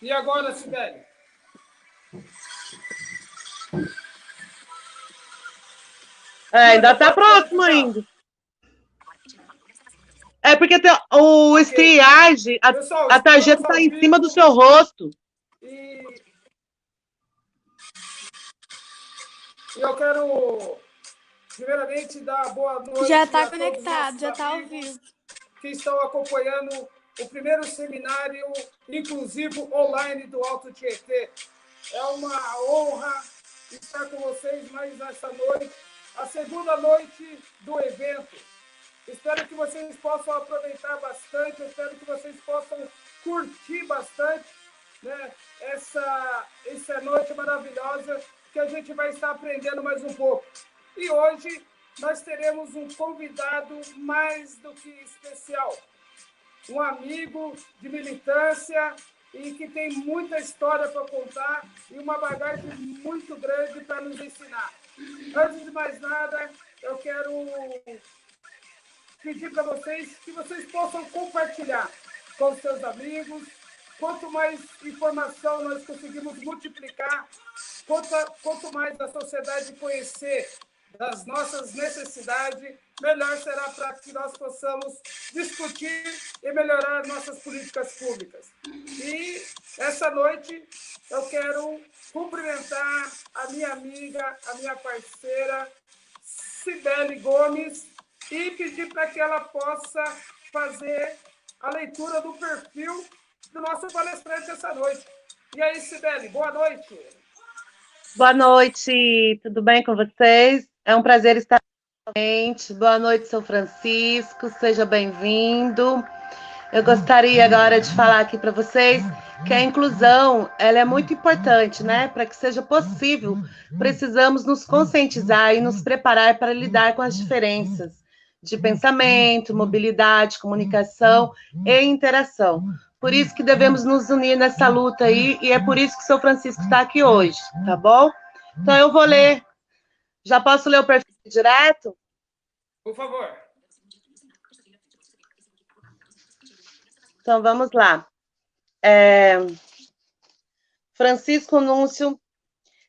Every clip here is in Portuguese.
E agora, Sibeli? Ainda está próximo ainda. É porque o StreamYard, a tarjeta está em cima do seu rosto. E eu quero, primeiramente, dar boa noite. Já está conectado, já está ao vivo. Que estão acompanhando o primeiro seminário inclusivo online do Alto Tietê. É uma honra estar com vocês mais essa noite, a segunda noite do evento. Espero que vocês possam aproveitar bastante, espero que vocês possam curtir bastante, né, essa noite maravilhosa que a gente vai estar aprendendo mais um pouco. E hoje nós teremos um convidado mais do que especial, um amigo de militância e que tem muita história para contar e uma bagagem muito grande para nos ensinar. Antes de mais nada, eu quero pedir para vocês que vocês possam compartilhar com seus amigos. Quanto mais informação nós conseguimos multiplicar, quanto mais a sociedade conhecer das nossas necessidades, melhor será para que nós possamos discutir e melhorar nossas políticas públicas. E essa noite eu quero cumprimentar a minha amiga, a minha parceira, Sibeli Gomes, e pedir para que ela possa fazer a leitura do perfil do nosso palestrante essa noite. E aí, Sibeli, boa noite. Boa noite, tudo bem com vocês? É um prazer estar aqui. Boa noite, São Francisco, seja bem-vindo. Eu gostaria agora de falar aqui para vocês que a inclusão ela é muito importante, né? Para que seja possível, precisamos nos conscientizar e nos preparar para lidar com as diferenças de pensamento, mobilidade, comunicação e interação. Por isso que devemos nos unir nessa luta aí, e é por isso que o São Francisco está aqui hoje, tá bom? Então eu vou ler. Já posso ler o perfil direto? Por favor. Então vamos lá. Francisco Núncio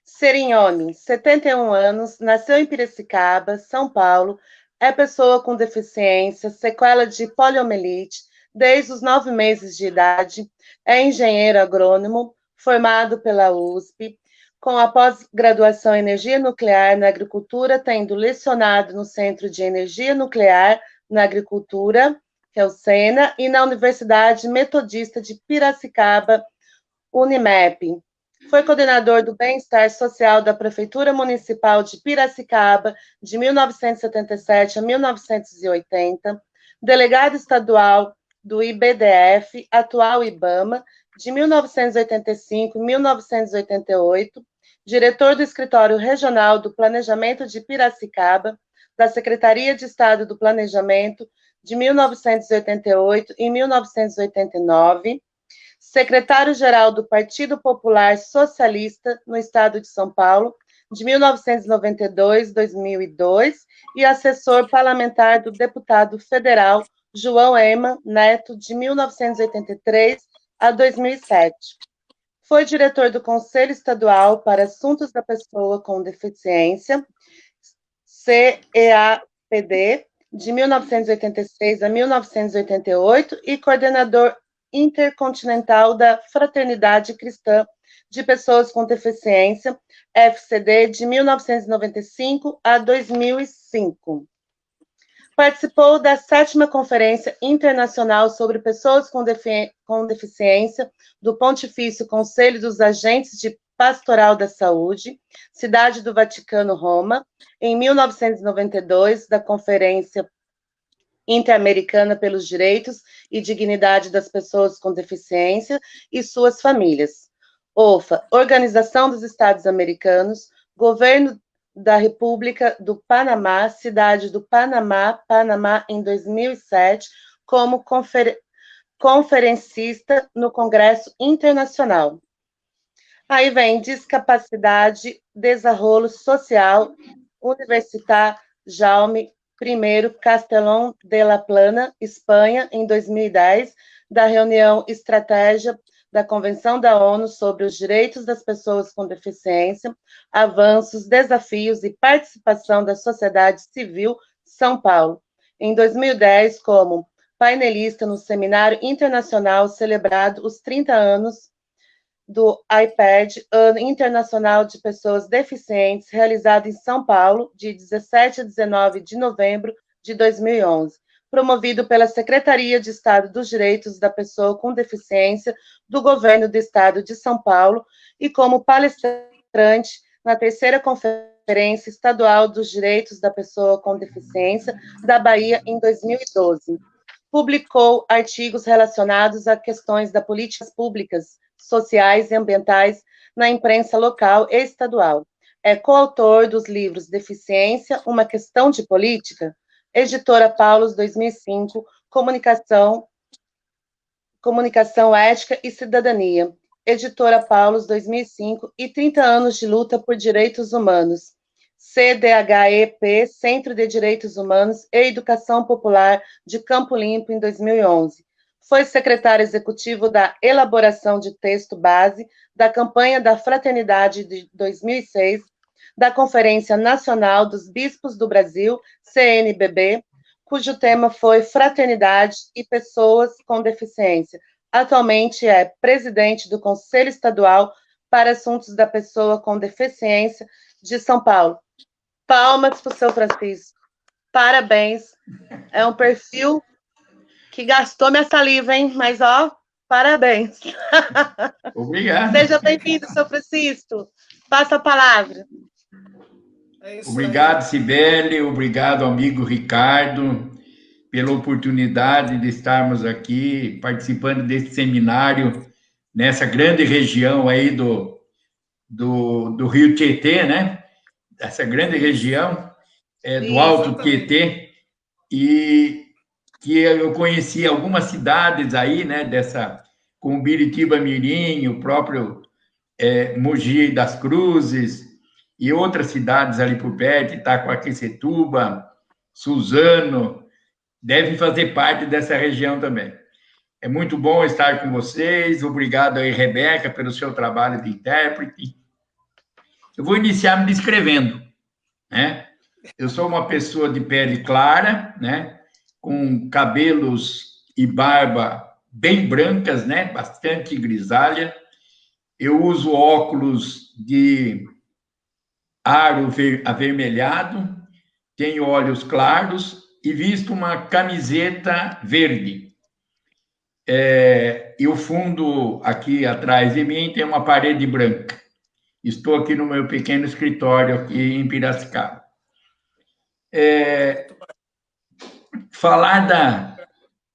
Serignoni, 71 anos, nasceu em Piracicaba, São Paulo, é pessoa com deficiência, sequela de poliomielite, desde os 9 meses de idade, é engenheiro agrônomo, formado pela USP, com a pós-graduação em Energia Nuclear na Agricultura, tendo lecionado no Centro de Energia Nuclear na Agricultura, que é o SENA, e na Universidade Metodista de Piracicaba, Unimep. Foi coordenador do Bem-Estar Social da Prefeitura Municipal de Piracicaba, de 1977 a 1980, delegado estadual do IBDF, atual IBAMA, de 1985 a 1988, diretor do Escritório Regional do Planejamento de Piracicaba, da Secretaria de Estado do Planejamento, de 1988 e 1989, secretário-geral do Partido Popular Socialista no Estado de São Paulo, de 1992 a 2002, e assessor parlamentar do deputado federal João Ema Neto, de 1983 a 2007. Foi diretor do Conselho Estadual para Assuntos da Pessoa com Deficiência, CEAPD, de 1986 a 1988, e coordenador intercontinental da Fraternidade Cristã de Pessoas com Deficiência, FCD, de 1995 a 2005. Participou da 7ª Conferência Internacional sobre Pessoas com Deficiência do Pontifício Conselho dos Agentes de Pastoral da Saúde, Cidade do Vaticano, Roma, em 1992, da Conferência Interamericana pelos Direitos e Dignidade das Pessoas com Deficiência e Suas Famílias. OFA, Organização dos Estados Americanos, Governo da República do Panamá, Cidade do Panamá, Panamá, em 2007, como conferencista no Congresso Internacional. Aí vem Discapacidade, Desenvolvimento Social, Universitat Jaume I Castellón de la Plana, Espanha, em 2010, da reunião Estratégia da Convenção da ONU sobre os Direitos das Pessoas com Deficiência, Avanços, Desafios e Participação da Sociedade Civil, São Paulo. Em 2010, como painelista no Seminário Internacional celebrado os 30 anos do iPad, Ano Internacional de Pessoas Deficientes, realizado em São Paulo, de 17 a 19 de novembro de 2011, promovido pela Secretaria de Estado dos Direitos da Pessoa com Deficiência do Governo do Estado de São Paulo e como palestrante na terceira Conferência Estadual dos Direitos da Pessoa com Deficiência da Bahia em 2012. Publicou artigos relacionados a questões das políticas públicas, sociais e ambientais na imprensa local e estadual. É coautor dos livros Deficiência, uma questão de política, Editora Paulus, 2005, Comunicação, Ética e Cidadania, Editora Paulus, 2005, e 30 anos de luta por direitos humanos, CDHEP, Centro de Direitos Humanos e Educação Popular de Campo Limpo, em 2011. Foi secretário executivo da elaboração de texto base da campanha da Fraternidade de 2006, da Conferência Nacional dos Bispos do Brasil, CNBB, cujo tema foi Fraternidade e Pessoas com Deficiência. Atualmente é presidente do Conselho Estadual para Assuntos da Pessoa com Deficiência de São Paulo. Palmas para o seu Francisco. Parabéns. É um perfil que gastou minha saliva, hein? Mas, ó, parabéns. Obrigado. Seja bem-vindo, seu Francisco. Passa a palavra. Obrigado, Cibele. Obrigado, amigo Ricardo, pela oportunidade de estarmos aqui participando desse seminário nessa grande região aí do Rio Tietê, né? Essa grande região do Alto Tietê, e que eu conheci algumas cidades aí, né, com Biritiba Mirim, o próprio Mogi das Cruzes, e outras cidades ali por perto, Itacoaquecetuba, Suzano, devem fazer parte dessa região também. É muito bom estar com vocês, obrigado aí, Rebeca, pelo seu trabalho de intérprete. Eu vou iniciar me descrevendo, né? Eu sou uma pessoa de pele clara, né, com cabelos e barba bem brancas, né, bastante grisalha. Eu uso óculos de aro avermelhado, tenho olhos claros e visto uma camiseta verde. E o fundo aqui atrás de mim tem uma parede branca. Estou aqui no meu pequeno escritório aqui em Piracicaba.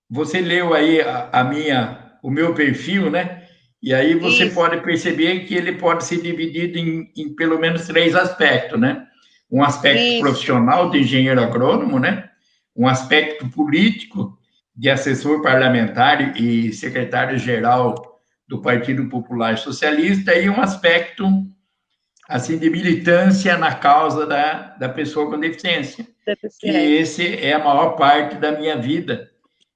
Você leu aí o meu perfil, né? E aí você Isso. pode perceber que ele pode ser dividido em pelo menos 3 aspectos, né? Um aspecto Isso. profissional de engenheiro agrônomo, né? Um aspecto político de assessor parlamentar e secretário-geral do Partido Popular Socialista, e um aspecto assim de militância na causa da pessoa com deficiência. Que esse é a maior parte da minha vida.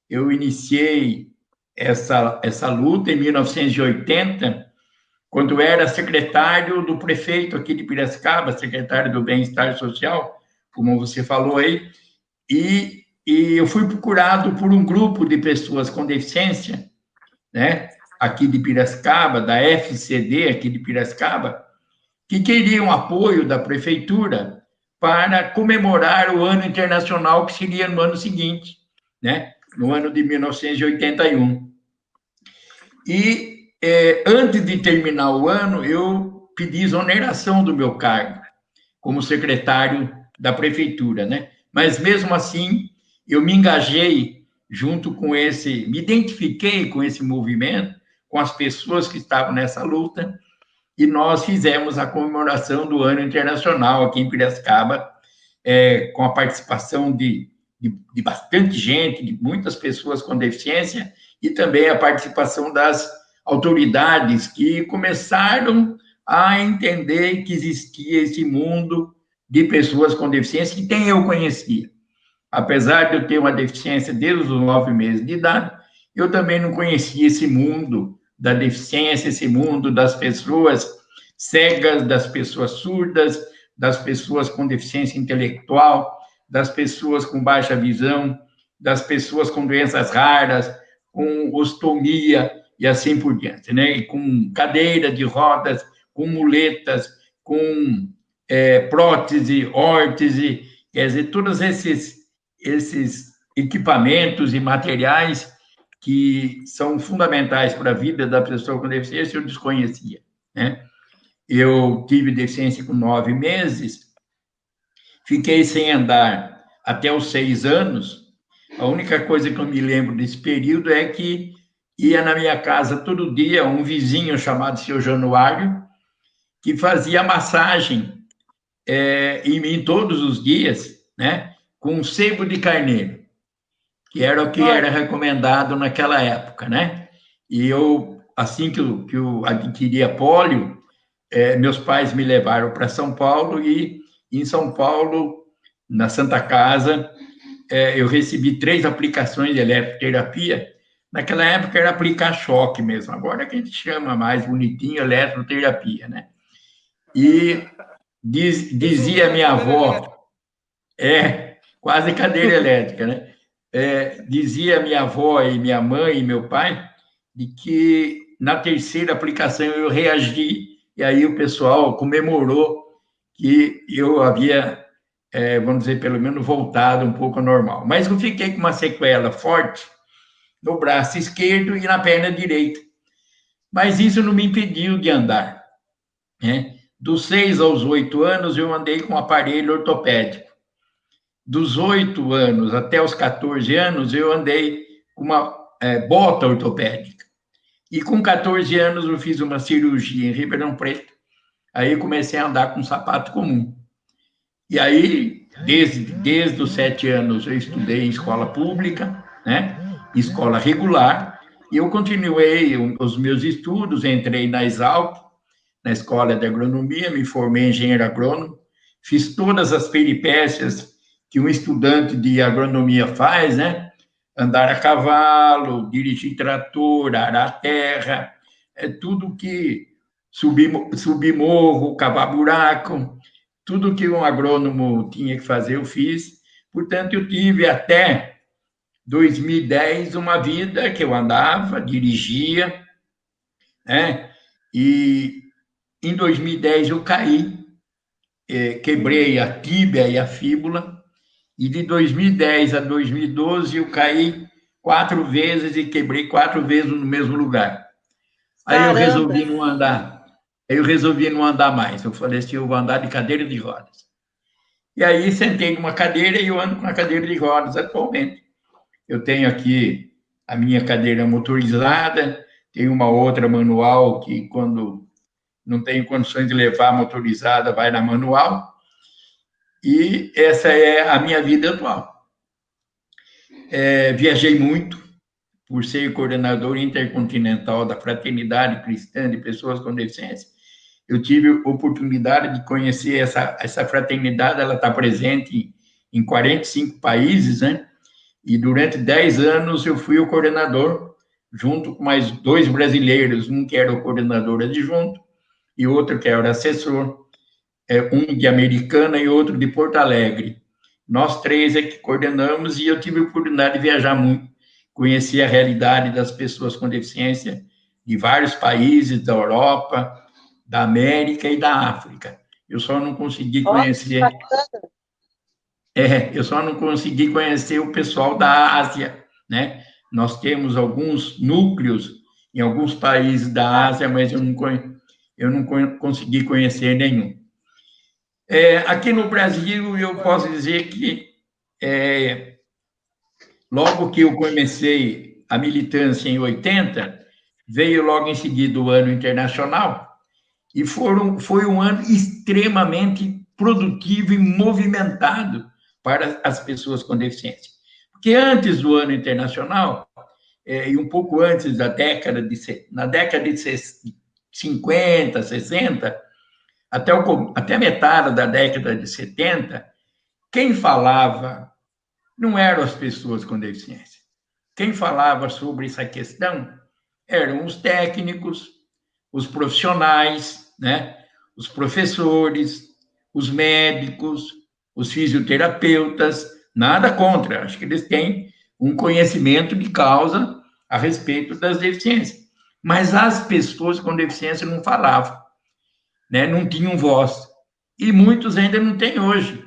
Eu iniciei essa luta em 1980, quando era secretário do prefeito aqui de Piracicaba, secretário do Bem-Estar Social, como você falou aí, e eu fui procurado por um grupo de pessoas com deficiência, né, aqui de Piracicaba, da FCD aqui de Piracicaba, que queriam apoio da prefeitura para comemorar o Ano Internacional, que seria no ano seguinte, né, no ano de 1981. E, antes de terminar o ano, eu pedi exoneração do meu cargo como secretário da prefeitura, né? Mas, mesmo assim, eu me engajei me identifiquei com esse movimento, com as pessoas que estavam nessa luta, e nós fizemos a comemoração do Ano Internacional aqui em Piracicaba, com a participação de bastante gente, de muitas pessoas com deficiência, e também a participação das autoridades que começaram a entender que existia esse mundo de pessoas com deficiência, que nem eu conhecia. Apesar de eu ter uma deficiência desde os 9 meses de idade, eu também não conhecia esse mundo da deficiência, esse mundo das pessoas cegas, das pessoas surdas, das pessoas com deficiência intelectual, das pessoas com baixa visão, das pessoas com doenças raras, com ostomia e assim por diante, né? E com cadeira de rodas, com muletas, com prótese, órtese, quer dizer, todos esses equipamentos e materiais que são fundamentais para a vida da pessoa com deficiência, eu desconhecia, né? Eu tive deficiência com 9 meses, fiquei sem andar até os 6 anos. A única coisa que eu me lembro desse período é que ia na minha casa todo dia um vizinho chamado Seu Januário, que fazia massagem em mim todos os dias, né, com sebo de carneiro, que era o que era recomendado naquela época, né? E eu, assim que eu adquiri a pólio, meus pais me levaram para São Paulo e, em São Paulo, na Santa Casa, eu recebi 3 aplicações de eletroterapia. Naquela época era aplicar choque mesmo, agora que a gente chama mais bonitinho eletroterapia, né? E dizia minha avó, quase cadeira elétrica, né? Dizia minha avó e minha mãe e meu pai de que na 3ª aplicação eu reagi, e aí o pessoal comemorou que eu havia, vamos dizer, pelo menos voltado um pouco ao normal. Mas eu fiquei com uma sequela forte no braço esquerdo e na perna direita. Mas isso não me impediu de andar, né? Dos 6 aos 8 anos, eu andei com aparelho ortopédico. Dos 8 anos até os 14 anos, eu andei com uma bota ortopédica. E com 14 anos, eu fiz uma cirurgia em Ribeirão Preto. Aí eu comecei a andar com sapato comum. E aí, desde os 7 anos, eu estudei em escola pública, né? Escola regular, e eu continuei os meus estudos, entrei na Exalc, na Escola de Agronomia, me formei engenheiro agrônomo, fiz todas as peripécias que um estudante de agronomia faz, né? Andar a cavalo, dirigir trator, arar terra, tudo que subir morro, cavar buraco, tudo que um agrônomo tinha que fazer, eu fiz. Portanto, eu tive até 2010 uma vida que eu andava, dirigia, né? E em 2010 eu caí, quebrei a tíbia e a fíbula, e de 2010 a 2012 eu caí 4 vezes e quebrei 4 vezes no mesmo lugar. Aí eu resolvi não andar. Eu resolvi não andar mais. Eu falei assim, eu vou andar de cadeira de rodas. E aí sentei numa cadeira e eu ando com a cadeira de rodas atualmente. Eu tenho aqui a minha cadeira motorizada, tenho uma outra manual que, quando não tenho condições de levar motorizada, vai na manual. E essa é a minha vida atual. Viajei muito, por ser coordenador intercontinental da Fraternidade Cristã de Pessoas com Deficiência. Eu tive a oportunidade de conhecer essa fraternidade, ela está presente em 45 países, né? E durante 10 anos eu fui o coordenador, junto com mais 2 brasileiros, um que era o coordenador adjunto e outro que era assessor, um de Americana e outro de Porto Alegre. Nós 3 é que coordenamos e eu tive a oportunidade de viajar muito, conhecer a realidade das pessoas com deficiência de vários países da Europa, da América e da África. Eu só não consegui conhecer... eu só não consegui conhecer o pessoal da Ásia, né? Nós temos alguns núcleos em alguns países da Ásia, mas eu não consegui conhecer nenhum. Aqui no Brasil, eu posso dizer que logo que eu comecei a militância em 80, veio logo em seguida o Ano Internacional, e foi um ano extremamente produtivo e movimentado para as pessoas com deficiência. Porque antes do Ano Internacional, e um pouco antes na década de 50, 60, até a metade da década de 70, quem falava não eram as pessoas com deficiência. Quem falava sobre essa questão eram os técnicos, os profissionais, né? Os professores, os médicos, os fisioterapeutas, nada contra, acho que eles têm um conhecimento de causa a respeito das deficiências. Mas as pessoas com deficiência não falavam, né? Não tinham voz. E muitos ainda não têm hoje.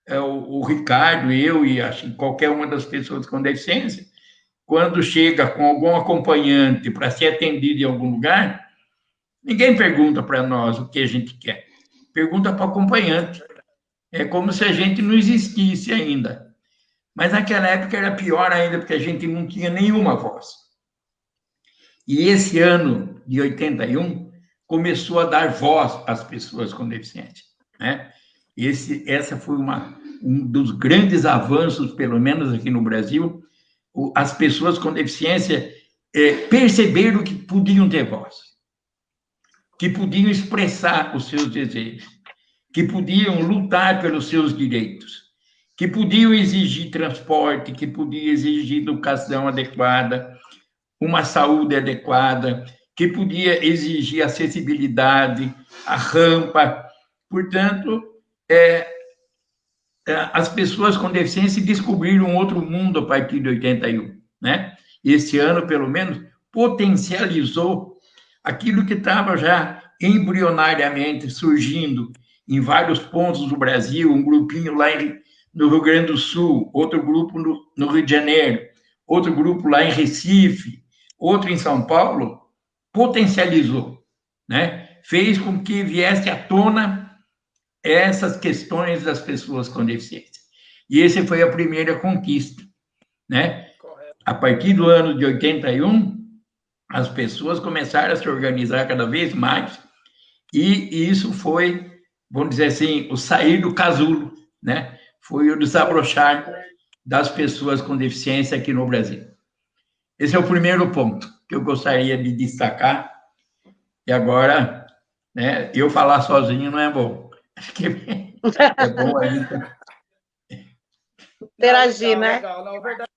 O Ricardo, eu e acho que qualquer uma das pessoas com deficiência, quando chega com algum acompanhante para ser atendido em algum lugar, ninguém pergunta para nós o que a gente quer. Pergunta para o acompanhante. É como se a gente não existisse ainda. Mas naquela época era pior ainda, porque a gente não tinha nenhuma voz. E esse ano de 81 começou a dar voz às pessoas com deficiência, né? Essa foi um dos grandes avanços, pelo menos aqui no Brasil. As pessoas com deficiência perceberam que podiam ter voz, que podiam expressar os seus desejos, que podiam lutar pelos seus direitos, que podiam exigir transporte, que podiam exigir educação adequada, uma saúde adequada, que podia exigir acessibilidade, a rampa. Portanto, as pessoas com deficiência descobriram um outro mundo a partir de 81, né? Esse ano, pelo menos, potencializou aquilo que estava já embrionariamente surgindo em vários pontos do Brasil, um grupinho lá no Rio Grande do Sul, outro grupo no Rio de Janeiro, outro grupo lá em Recife, outro em São Paulo, potencializou, né? Fez com que viesse à tona essas questões das pessoas com deficiência. E essa foi a primeira conquista, né? A partir do ano de 81, as pessoas começaram a se organizar cada vez mais, e isso foi, vamos dizer assim, o sair do casulo, né? Foi o desabrochar das pessoas com deficiência aqui no Brasil. Esse é o primeiro ponto que eu gostaria de destacar. E agora, né, eu falar sozinho não é bom. Acho que é bom a gente interagir, né? Legal. Na verdade,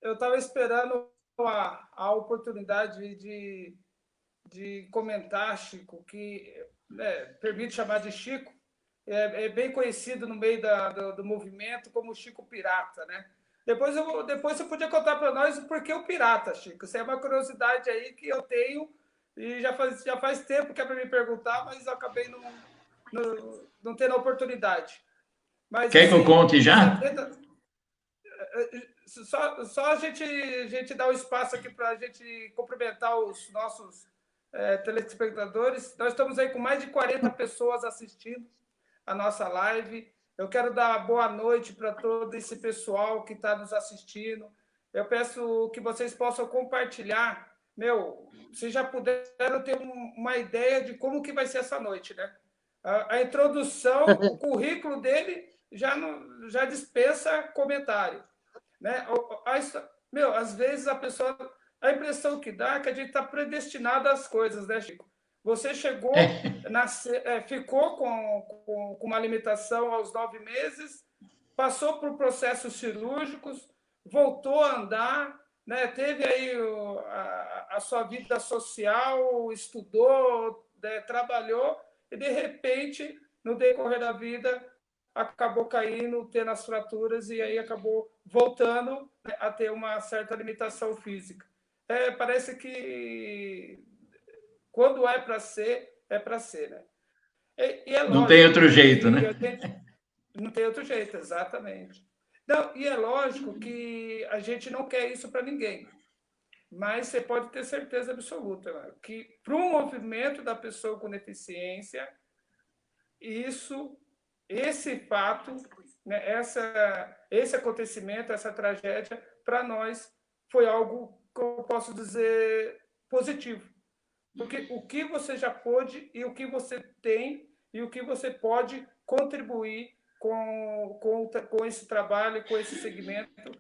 eu estava esperando a oportunidade de comentar, Chico, que permite chamar de Chico, é bem conhecido no meio do movimento como Chico Pirata, né? Depois você podia contar para nós o porquê o pirata, Chico. Isso é uma curiosidade aí que eu tenho e já faz tempo que é para me perguntar, mas eu acabei não tendo a oportunidade. Mas, quer que eu assim, conte já? Só a gente dá um espaço aqui para a gente cumprimentar os nossos telespectadores. Nós estamos aí com mais de 40 pessoas assistindo a nossa live. Eu quero dar boa noite para todo esse pessoal que está nos assistindo. Eu peço que vocês possam compartilhar. Vocês já puderam ter uma ideia de como que vai ser essa noite, né? A introdução, o currículo dele já dispensa comentário, né? Às vezes a impressão que dá é que a gente está predestinado às coisas, né, Chico? Você chegou, ficou com uma limitação aos 9 meses, passou por processos cirúrgicos, voltou a andar, né? Teve aí a sua vida social, estudou, trabalhou, e, de repente, no decorrer da vida, acabou caindo, tendo as fraturas, e aí acabou voltando, né, a ter uma certa limitação física. Parece que quando é para ser, né? E é lógico, não tem outro jeito, né? Não tem outro jeito, exatamente. Não, e é lógico que a gente não quer isso para ninguém, mas você pode ter certeza absoluta, né, que para o movimento da pessoa com deficiência, esse fato, né, esse acontecimento, essa tragédia, para nós foi algo que eu posso dizer positivo. Porque o que você já pôde e o que você tem e o que você pode contribuir com esse trabalho, com esse segmento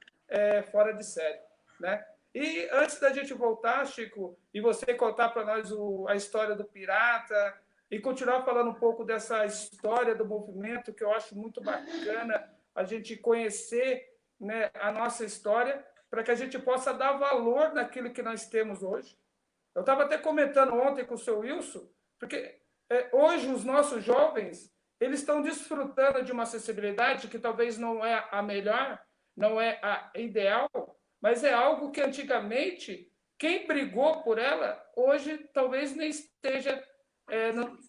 fora de série, né? E antes da gente voltar, Chico, e você contar para nós a história do pirata e continuar falando um pouco dessa história do movimento, que eu acho muito bacana a gente conhecer, né, a nossa história, para que a gente possa dar valor naquilo que nós temos hoje, Eu estava até comentando ontem com o seu Wilson, porque hoje os nossos jovens eles estão desfrutando de uma acessibilidade que talvez não é a melhor, não é a ideal, mas é algo que antigamente quem brigou por ela, hoje talvez nem esteja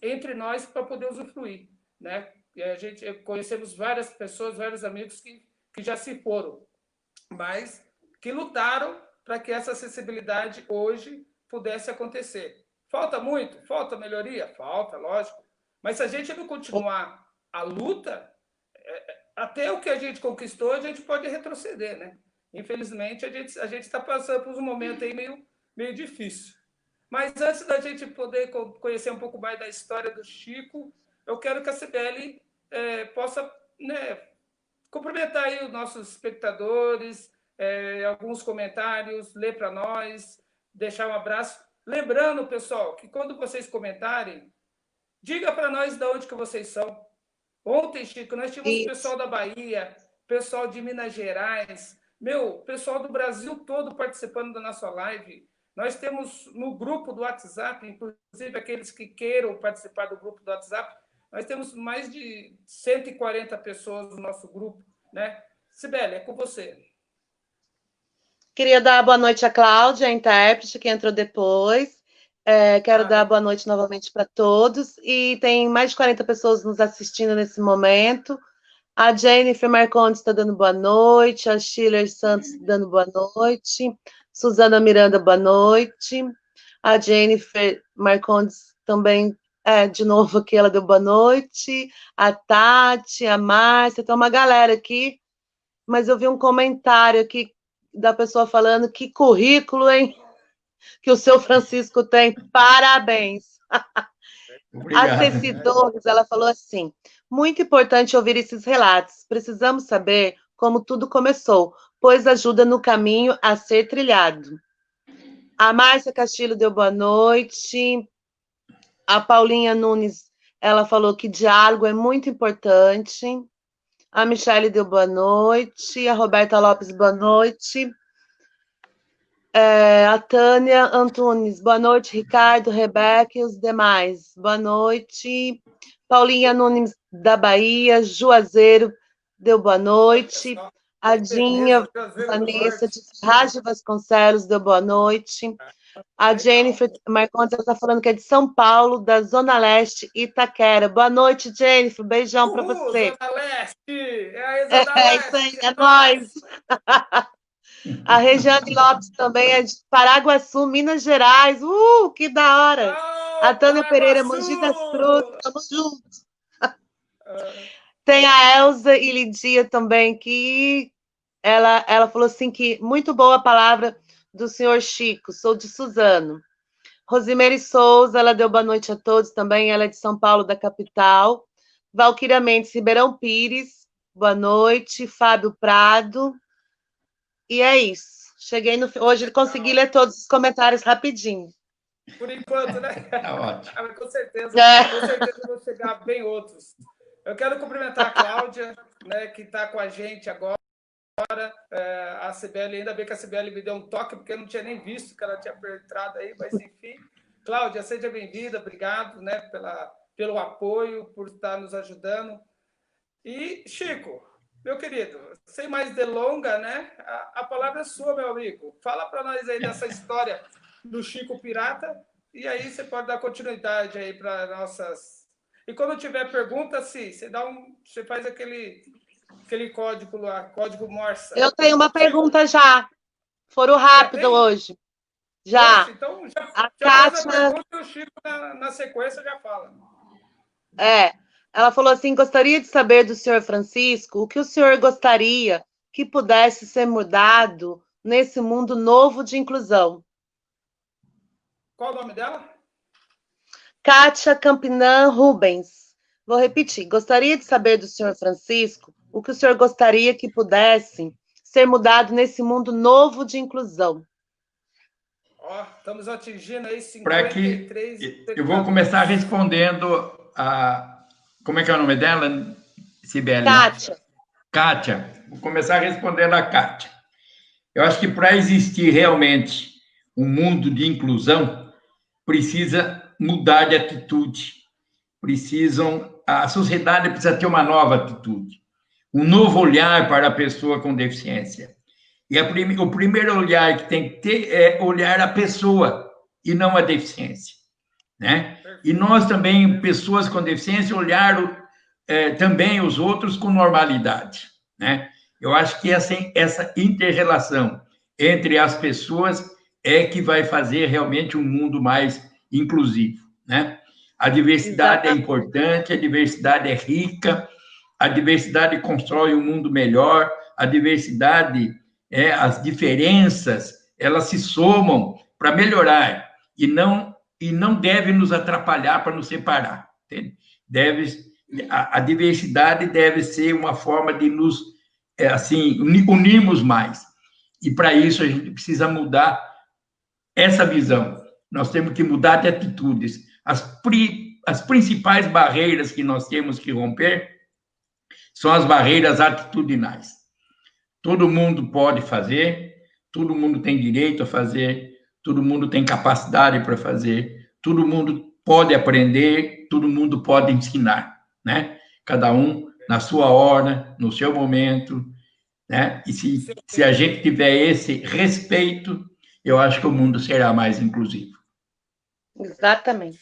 entre nós para poder usufruir, né? E a gente conhecemos várias pessoas, vários amigos que já se foram, mas que lutaram para que essa acessibilidade hoje pudesse acontecer. Falta muito? Falta melhoria? Falta, lógico. Mas se a gente não continuar a luta, até o que a gente conquistou, a gente pode retroceder, né? Infelizmente, a gente está passando por um momento aí meio difícil. Mas antes da gente poder conhecer um pouco mais da história do Chico, eu quero que a Cibele possa, né, cumprimentar aí os nossos espectadores, alguns comentários, ler para nós, deixar um abraço. Lembrando, pessoal, que quando vocês comentarem, diga para nós de onde que vocês são. Ontem, Chico, nós tínhamos o pessoal da Bahia, pessoal de Minas Gerais, pessoal do Brasil todo participando da nossa live. Nós temos no grupo do WhatsApp, inclusive aqueles que queiram participar do grupo do WhatsApp, nós temos mais de 140 pessoas no nosso grupo, né? Cibele, é com você. Queria dar boa noite à Cláudia, a intérprete, que entrou depois. Quero dar boa noite novamente para todos. E tem mais de 40 pessoas nos assistindo nesse momento. A Jennifer Marcondes está dando boa noite. A Schiller Santos dando boa noite. Suzana Miranda, boa noite. A Jennifer Marcondes também, de novo aqui, ela deu boa noite. A Tati, a Márcia, tem uma galera aqui. Mas eu vi um comentário aqui da pessoa falando que currículo, hein? Que o seu Francisco tem. Parabéns. A Ceci Torres, ela falou assim, muito importante ouvir esses relatos. Precisamos saber como tudo começou, pois ajuda no caminho a ser trilhado. A Márcia Castilho deu boa noite. A Paulinha Nunes, ela falou que diálogo é muito importante. A Michele deu boa noite. A Roberta Lopes, boa noite. A Tânia Antunes, boa noite, Ricardo, Rebeca e os demais. Boa noite. Paulinha Nunes, da Bahia. Juazeiro, deu boa noite. A Dinha Vanessa, de Ferraz de Vasconcelos, deu boa noite. A Jennifer Marcondes está falando que é de São Paulo, da Zona Leste, Itaquera. Boa noite, Jennifer. Beijão para você. Zona Leste! Zona Leste! Isso aí, é nóis! A Regiane Lopes também é de Paraguaçu, Minas Gerais. Que da hora! A Tânia Pereira, Mogi das Cruzes, estamos juntos. Tem a Elza e Lidia também, que ela falou assim que muito boa a palavra do senhor Chico, sou de Suzano. Rosimeire Souza, ela deu boa noite a todos também, ela é de São Paulo, da capital. Valquíria Mendes, Ribeirão Pires, boa noite. Fábio Prado. E é isso. Cheguei no... Hoje consegui ler todos os comentários rapidinho. Por enquanto, né? Tá ótimo. Com certeza vão chegar bem outros. Eu quero cumprimentar a Cláudia, né, que está com a gente agora. A Cibele, ainda bem que a Cibele me deu um toque, porque eu não tinha nem visto que ela tinha entrado aí, mas enfim. Cláudia, seja bem-vinda, obrigado, né, pelo apoio, por estar nos ajudando. E, Chico, meu querido, sem mais delonga, né, a palavra é sua, meu amigo. Fala para nós aí dessa história do Chico Pirata, e aí você pode dar continuidade aí para nossas... E quando tiver pergunta, você faz aquele código lá, código Morse. Eu tenho uma pergunta já. Foram rápido hoje. Já. Nossa, então, já faz a pergunta e o Chico, na sequência, já fala. Ela falou assim, gostaria de saber do senhor Francisco o que o senhor gostaria que pudesse ser mudado nesse mundo novo de inclusão. Qual o nome dela? Kátia Campinã Rubens. Vou repetir. Gostaria de saber do senhor Francisco o que o senhor gostaria que pudesse ser mudado nesse mundo novo de inclusão. Estamos atingindo aí 53... Eu vou começar respondendo a... Como é que é o nome dela, Cibele? Kátia. Kátia. Vou começar respondendo a Kátia. Eu acho que para existir realmente um mundo de inclusão, precisa mudar de atitude, a sociedade precisa ter uma nova atitude, um novo olhar para a pessoa com deficiência. E o primeiro olhar que tem que ter é olhar a pessoa e não a deficiência, né? E nós também, pessoas com deficiência, olhar também os outros com normalidade, né? Eu acho que essa inter-relação entre as pessoas é que vai fazer realmente um mundo mais inclusivo, né? A diversidade é importante, a diversidade é rica, a diversidade constrói um mundo melhor, a diversidade, as diferenças, elas se somam para melhorar e não deve nos atrapalhar para nos separar. Entende? A diversidade deve ser uma forma de nos, unirmos mais. E para isso a gente precisa mudar essa visão. Nós temos que mudar de atitudes. As principais barreiras que nós temos que romper são as barreiras atitudinais. Todo mundo pode fazer, todo mundo tem direito a fazer, todo mundo tem capacidade para fazer, todo mundo pode aprender, todo mundo pode ensinar, né? Cada um na sua hora, no seu momento, né? E se a gente tiver esse respeito, eu acho que o mundo será mais inclusivo. Exatamente.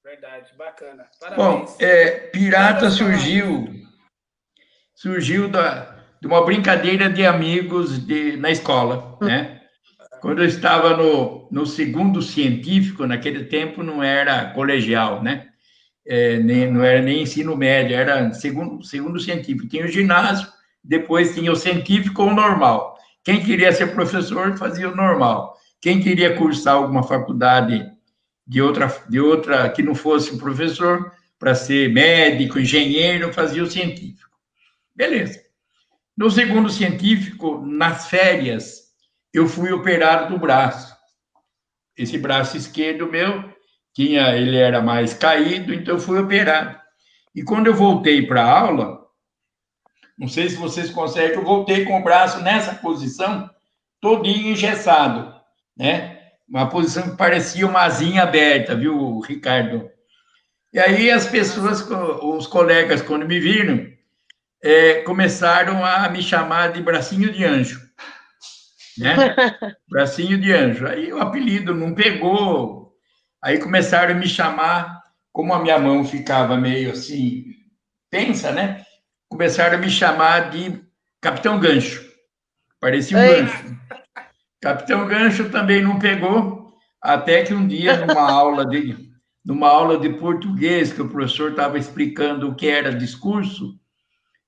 Verdade, bacana. Parabéns. Bom, Pirata surgiu de uma brincadeira de amigos na escola, né? Quando eu estava no segundo científico, naquele tempo não era colegial, né? Não era nem ensino médio, era segundo científico. Tinha o ginásio, depois tinha o científico ou o normal. Quem queria ser professor fazia o normal. Quem queria cursar alguma faculdade de outra que não fosse professor, para ser médico, engenheiro, fazia o científico. Beleza. No segundo científico, nas férias, eu fui operado do braço. Esse braço esquerdo meu, ele era mais caído, então eu fui operado. E quando eu voltei para a aula, não sei se vocês conseguem, eu voltei com o braço nessa posição, todinho engessado, né? Uma posição que parecia uma asinha aberta, viu, Ricardo? E aí as pessoas, os colegas, quando me viram, começaram a me chamar de bracinho de anjo, né? Bracinho de anjo. Aí o apelido não pegou, aí começaram a me chamar, como a minha mão ficava meio assim, tensa, né? Começaram a me chamar de Capitão Gancho. Parecia um gancho. Capitão Gancho também não pegou, até que um dia, numa aula de português, que o professor estava explicando o que era discurso,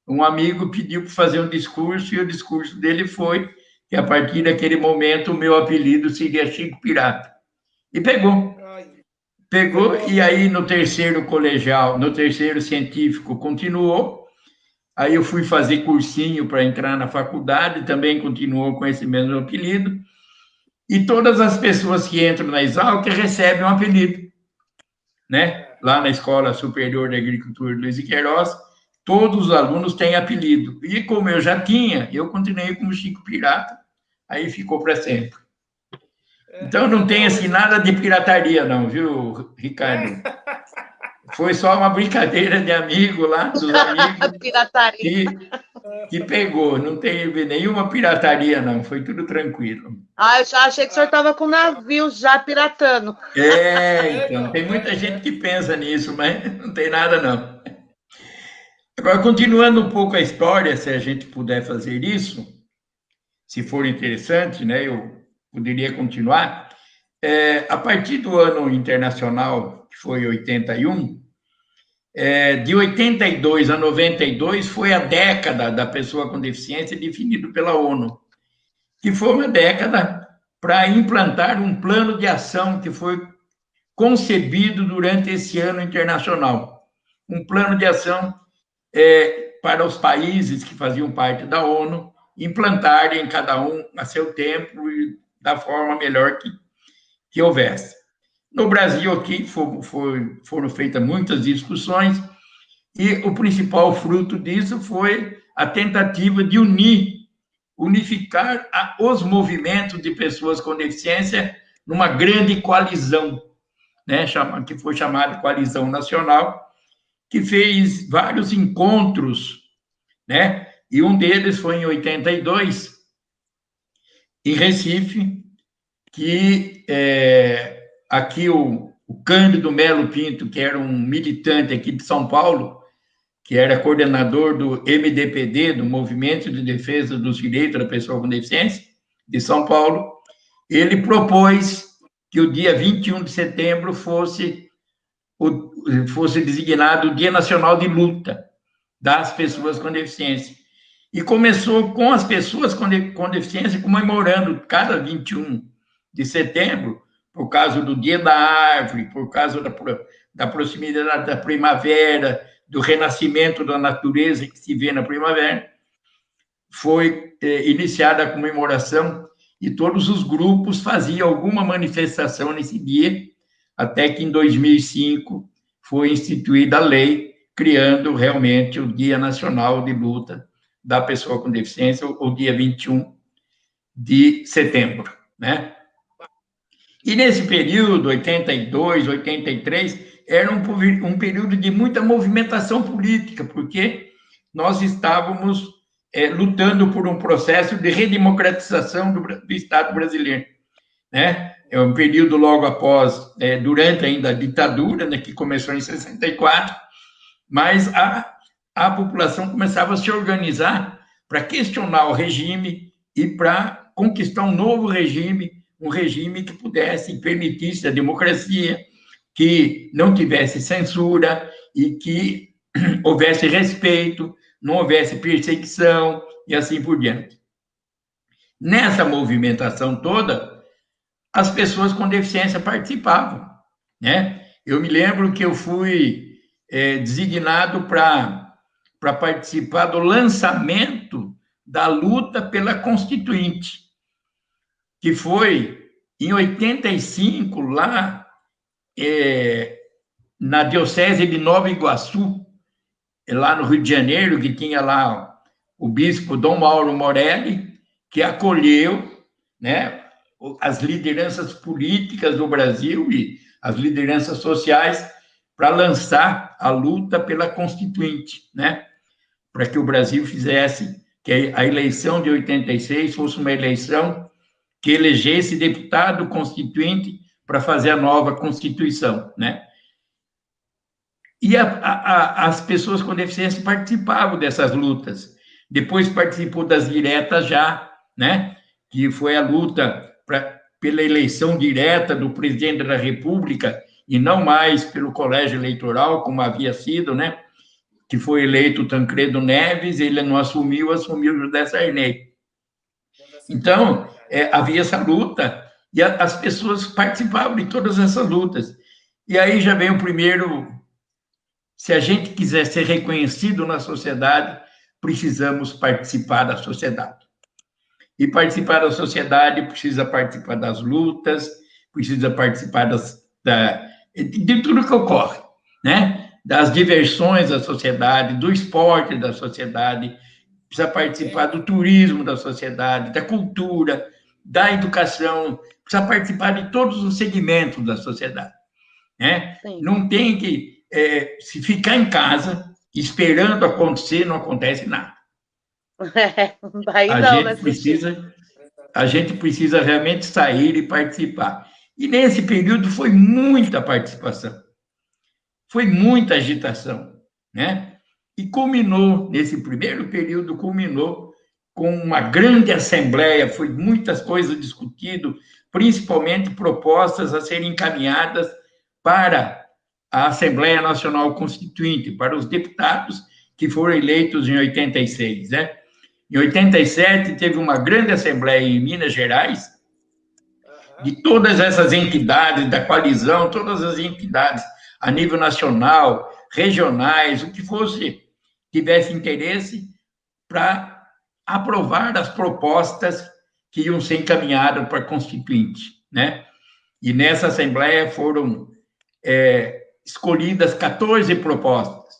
um amigo pediu para fazer um discurso, e o discurso dele foi que, a partir daquele momento, o meu apelido seria Chico Pirata. E pegou. E aí, no terceiro colegial, no terceiro científico, continuou. Aí eu fui fazer cursinho para entrar na faculdade, também continuou com esse mesmo apelido. E todas as pessoas que entram na Exalc recebem um apelido, né? Lá na Escola Superior de Agricultura Luiz de Queiroz, todos os alunos têm apelido. E como eu já tinha, eu continuei como Chico Pirata, aí ficou para sempre. Então não tem assim nada de pirataria não, viu, Ricardo? Foi só uma brincadeira de amigo lá, dos amigos, que pegou. Não teve nenhuma pirataria, não. Foi tudo tranquilo. Eu já achei que o senhor estava com navio já piratando. Então, tem muita gente que pensa nisso, mas não tem nada, não. Agora, continuando um pouco a história, se a gente puder fazer isso, se for interessante, né, eu poderia continuar. A partir do ano internacional, que foi 81, de 82 a 92 foi a década da pessoa com deficiência definido pela ONU, que foi uma década para implantar um plano de ação que foi concebido durante esse ano internacional. Um plano de ação para os países que faziam parte da ONU implantarem cada um a seu tempo e da forma melhor que houvesse. No Brasil, aqui, foram feitas muitas discussões, e o principal fruto disso foi a tentativa de unificar os movimentos de pessoas com deficiência numa grande coalizão, né, que foi chamada Coalizão Nacional, que fez vários encontros, né, e um deles foi em 82, em Recife, que aqui o Cândido Melo Pinto, que era um militante aqui de São Paulo, que era coordenador do MDPD, do Movimento de Defesa dos Direitos da Pessoa com Deficiência, de São Paulo, ele propôs que o dia 21 de setembro fosse designado o Dia Nacional de Luta das Pessoas com Deficiência. E começou com as pessoas com deficiência comemorando cada 21 de setembro, por causa do Dia da Árvore, por causa da proximidade da primavera, do renascimento da natureza que se vê na primavera. Foi iniciada a comemoração e todos os grupos faziam alguma manifestação nesse dia, até que em 2005 foi instituída a lei, criando realmente o Dia Nacional de Luta da Pessoa com Deficiência, o dia 21 de setembro, né? E nesse período, 82, 83, era um período de muita movimentação política, porque nós estávamos lutando por um processo de redemocratização do Estado brasileiro, né? É um período logo após, durante ainda a ditadura, né, que começou em 64, mas a população começava a se organizar para questionar o regime e para conquistar um novo regime, um regime que pudesse permitisse a democracia, que não tivesse censura e que houvesse respeito, não houvesse perseguição e assim por diante. Nessa movimentação toda, as pessoas com deficiência participavam, né? Eu me lembro que eu fui designado para participar do lançamento da luta pela Constituinte, que foi em 85, lá na Diocese de Nova Iguaçu, lá no Rio de Janeiro, que tinha lá o bispo Dom Mauro Morelli, que acolheu, né, as lideranças políticas do Brasil e as lideranças sociais para lançar a luta pela Constituinte, né, para que o Brasil fizesse, que a eleição de 86 fosse uma eleição que elegesse deputado constituinte para fazer a nova Constituição, né? E as pessoas com deficiência participavam dessas lutas. Depois participou das diretas já, né? Que foi a luta pela eleição direta do presidente da República e não mais pelo colégio eleitoral, como havia sido, né? Que foi eleito Tancredo Neves, ele não assumiu José Sarney. Então, havia essa luta e as pessoas participavam de todas essas lutas. E aí já vem o primeiro... Se a gente quiser ser reconhecido na sociedade, precisamos participar da sociedade. E participar da sociedade precisa participar das lutas, precisa participar de tudo que ocorre, né? Das diversões da sociedade, do esporte da sociedade, precisa participar do turismo da sociedade, da cultura, da educação, precisa participar de todos os segmentos da sociedade, né? Não tem que... se ficar em casa esperando acontecer, não acontece nada. A gente precisa realmente sair e participar. E nesse período foi muita participação, foi muita agitação, né? E culminou, nesse primeiro período, culminou com uma grande assembleia, foi muitas coisas discutidas, principalmente propostas a serem encaminhadas para a Assembleia Nacional Constituinte, para os deputados que foram eleitos em 86, né? Em 87, teve uma grande assembleia em Minas Gerais, de todas essas entidades da coalizão, todas as entidades a nível nacional, regionais, o que fosse, tivesse interesse para aprovar as propostas que iam ser encaminhadas para a Constituinte, né? E nessa assembleia foram escolhidas 14 propostas,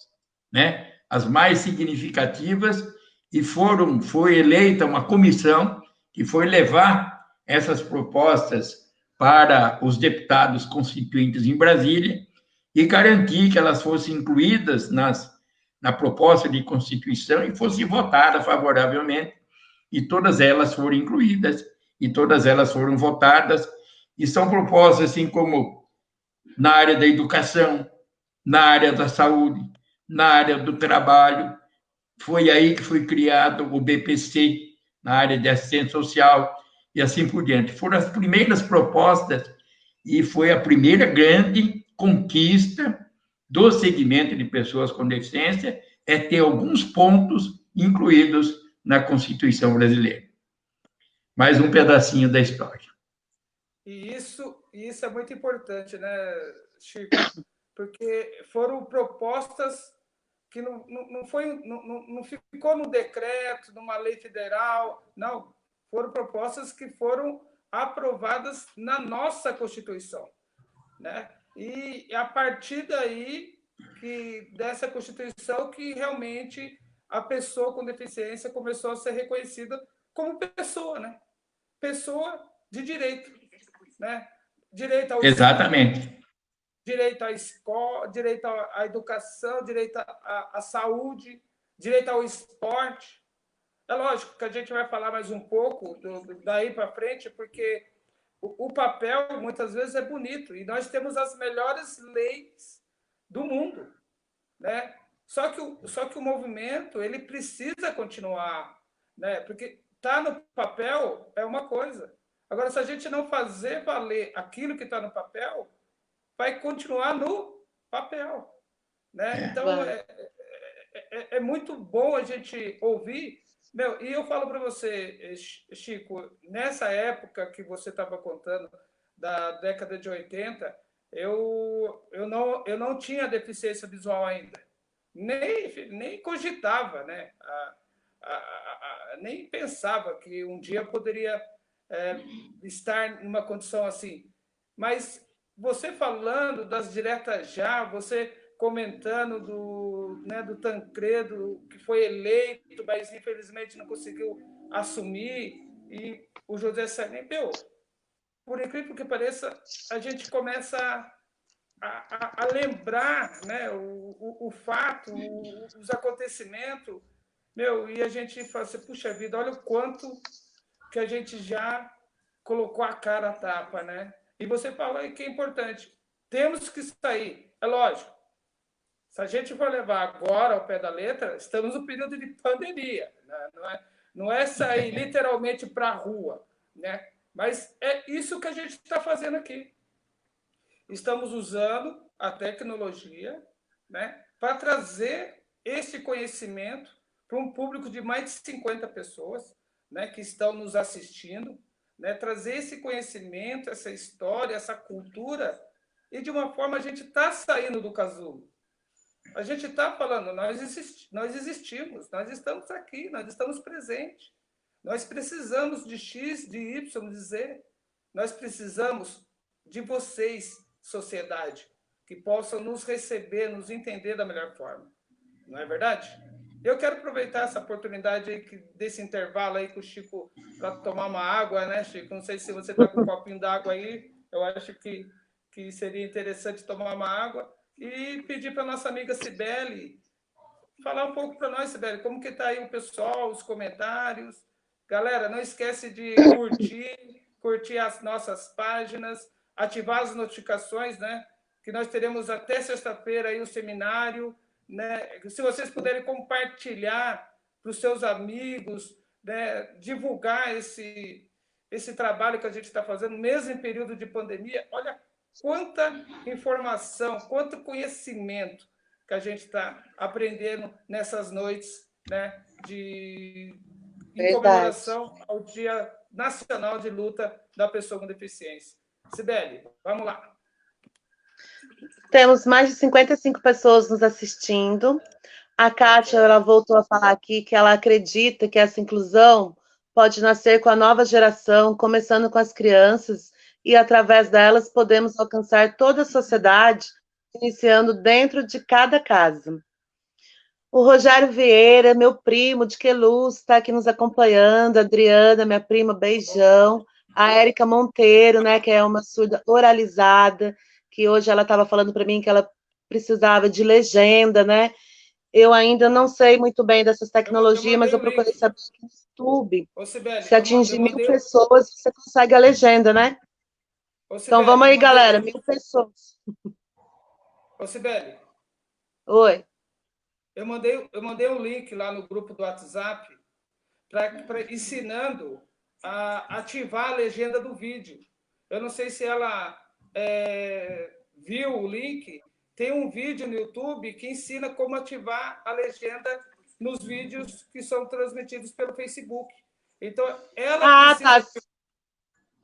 né? As mais significativas, e foi eleita uma comissão que foi levar essas propostas para os deputados constituintes em Brasília e garantir que elas fossem incluídas na proposta de Constituição e fossem votadas favoravelmente, e todas elas foram incluídas, e todas elas foram votadas, e são propostas assim como na área da educação, na área da saúde, na área do trabalho. Foi aí que foi criado o BPC, na área de assistência social, e assim por diante. Foram as primeiras propostas e foi a primeira grande conquista do segmento de pessoas com deficiência, é ter alguns pontos incluídos na Constituição brasileira. Mais um pedacinho da história. E isso é muito importante, né, Chico? Porque foram propostas que não ficou no decreto, numa lei federal, não. Foram propostas que foram aprovadas na nossa Constituição, né? E a partir daí, dessa Constituição, que realmente a pessoa com deficiência começou a ser reconhecida como pessoa, né? Pessoa de direito, né? Direito ao Exatamente. estudo, direito à escola, direito à educação, direito à saúde, direito ao esporte. É lógico que a gente vai falar mais um pouco daí para frente, porque o papel, muitas vezes, é bonito, e nós temos as melhores leis do mundo, né? Só que o movimento ele precisa continuar, né? Porque tá no papel é uma coisa. Agora, se a gente não fazer valer aquilo que está no papel, vai continuar no papel, né? Então, é muito bom a gente ouvir. Meu, e eu falo para você, Chico, nessa época que você estava contando, da década de 80, eu não tinha deficiência visual ainda. Nem cogitava, né? Nem pensava que um dia poderia estar numa condição assim. Mas você falando das diretas já, você comentando do Tancredo, que foi eleito, mas infelizmente não conseguiu assumir, e o José Sarney, por incrível que pareça, a gente começa a lembrar, né, o fato, os acontecimentos, e a gente fala assim, puxa vida, olha o quanto que a gente já colocou a cara a tapa, né? E você falou aí que é importante, temos que sair, é lógico. Se a gente for levar agora ao pé da letra, estamos no período de pandemia, né? Não é sair literalmente para a rua, né? Mas é isso que a gente está fazendo aqui. Estamos usando a tecnologia, né, para trazer esse conhecimento para um público de mais de 50 pessoas, né, que estão nos assistindo, né, trazer esse conhecimento, essa história, essa cultura, e de uma forma a gente está saindo do casulo. A gente está falando, nós existimos, nós estamos aqui, nós estamos presentes. Nós precisamos de X, de Y, de Z. Nós precisamos de vocês, sociedade, que possam nos receber, nos entender da melhor forma. Não é verdade? Eu quero aproveitar essa oportunidade aí, desse intervalo aí com o Chico, para tomar uma água, né, Chico? Não sei se você está com um copinho d'água aí, eu acho que seria interessante tomar uma água. E pedir para a nossa amiga Cibele falar um pouco para nós, Cibele, como que está aí o pessoal, os comentários. Galera, não esquece de curtir as nossas páginas, ativar as notificações, né? Que nós teremos até sexta-feira aí o seminário, né? Se vocês puderem compartilhar para os seus amigos, né? Divulgar esse trabalho que a gente está fazendo, mesmo em período de pandemia. Olha quanta informação, quanto conhecimento que a gente está aprendendo nessas noites, né, em comemoração ao Dia Nacional de Luta da Pessoa com Deficiência. Cibele, vamos lá. Temos mais de 55 pessoas nos assistindo. A Kátia, ela voltou a falar aqui que ela acredita que essa inclusão pode nascer com a nova geração, começando com as crianças, e através delas podemos alcançar toda a sociedade, iniciando dentro de cada casa. O Rogério Vieira, meu primo de Queluz, está aqui nos acompanhando. Adriana, minha prima, beijão. A Érica Monteiro, né, que é uma surda oralizada, que hoje ela estava falando para mim que ela precisava de legenda, né? Eu ainda não sei muito bem dessas tecnologias, mas mandei eu o procurei link. saber aqui no YouTube. Ô, Sibeli, Se atingir eu 1.000 mandei. pessoas, você consegue a legenda, né? Ô, Então vamos Sibeli, aí, galera, 1.000 pessoas. Ô, Sibeli, Oi. eu mandei um link lá no grupo do WhatsApp ensinando a ativar a legenda do vídeo. Eu não sei se ela viu o link. Tem um vídeo no YouTube que ensina como ativar a legenda nos vídeos que são transmitidos pelo Facebook. Então, Tá.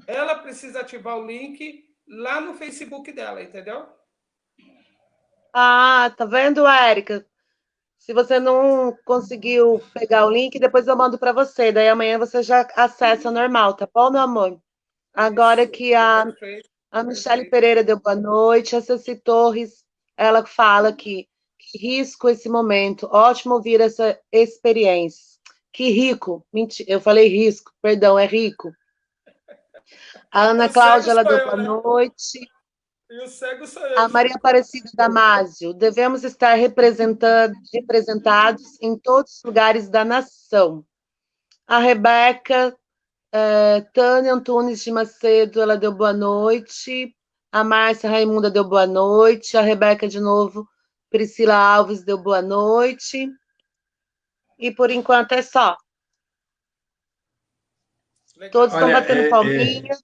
ela precisa ativar o link lá no Facebook dela, entendeu? Tá vendo, Érica? Se você não conseguiu pegar o link, depois eu mando para você. Daí amanhã você já acessa normal, tá bom, meu amor? Agora Isso, que a perfeito. Michele Pereira deu boa noite, a Ceci Torres, ela fala que risco esse momento, ótimo ouvir essa experiência. Que rico, mentira, eu falei risco, perdão, é rico. A Ana O cego Cláudia, ela sou deu eu, boa né? noite. E o cego sou eu, A Maria Chico. Aparecida Damasio, devemos estar representados em todos os lugares da nação. A Rebeca, Tânia Antunes de Macedo, ela deu boa noite. A Márcia Raimunda deu boa noite. A Rebeca, de novo. Priscila Alves deu boa noite. E por enquanto é só. Legal. Todos estão Olha, batendo palminha.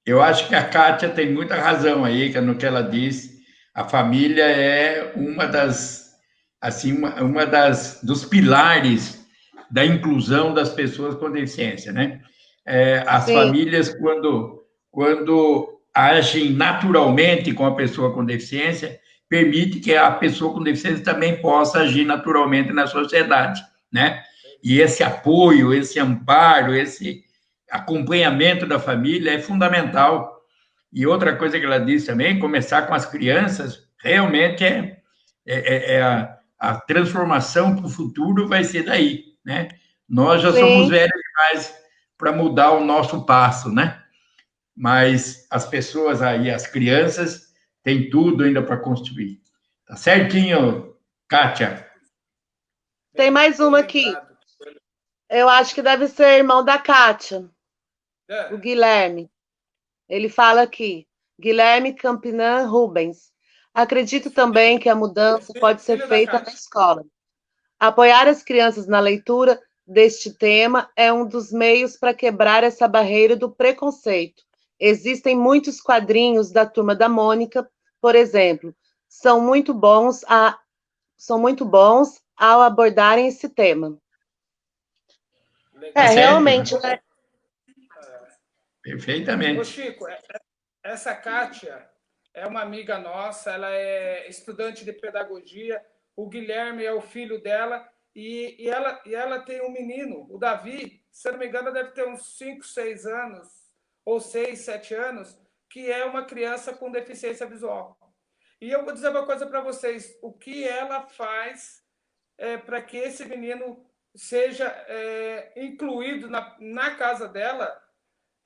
eu acho que a Kátia tem muita razão aí no que ela diz. A família é uma das, assim, dos pilares da inclusão das pessoas com deficiência, né? As Sim, famílias, quando agem naturalmente com a pessoa com deficiência, permite que a pessoa com deficiência também possa agir naturalmente na sociedade, né? E esse apoio, esse amparo, esse acompanhamento da família é fundamental. E outra coisa que ela disse também, começar com as crianças, realmente a transformação para o futuro vai ser daí, né? Nós já somos sim. velhos demais para mudar o nosso passo, né? Mas as pessoas aí, as crianças, têm tudo ainda para construir. Tá certinho, Kátia? Tem mais Bem uma aqui. lembrado. Eu acho que deve ser irmão da Kátia, o É, Guilherme. Ele fala aqui, Guilherme Campinan Rubens. Acredito também que a mudança pode ser filho da feita na Cátia. escola. Apoiar as crianças na leitura deste tema é um dos meios para quebrar essa barreira do preconceito. Existem muitos quadrinhos da Turma da Mônica, por exemplo, são muito bons ao abordarem esse tema. Tá certo, né? Realmente, né? Ô, Perfeitamente. Chico, essa Kátia é uma amiga nossa, ela é estudante de pedagogia, o Guilherme é o filho dela, e ela tem um menino, o Davi, se eu não me engano, deve ter uns 5, 6 anos, ou 6, 7 anos, que é uma criança com deficiência visual. E eu vou dizer uma coisa para vocês: o que ela faz para que esse menino seja incluído na casa dela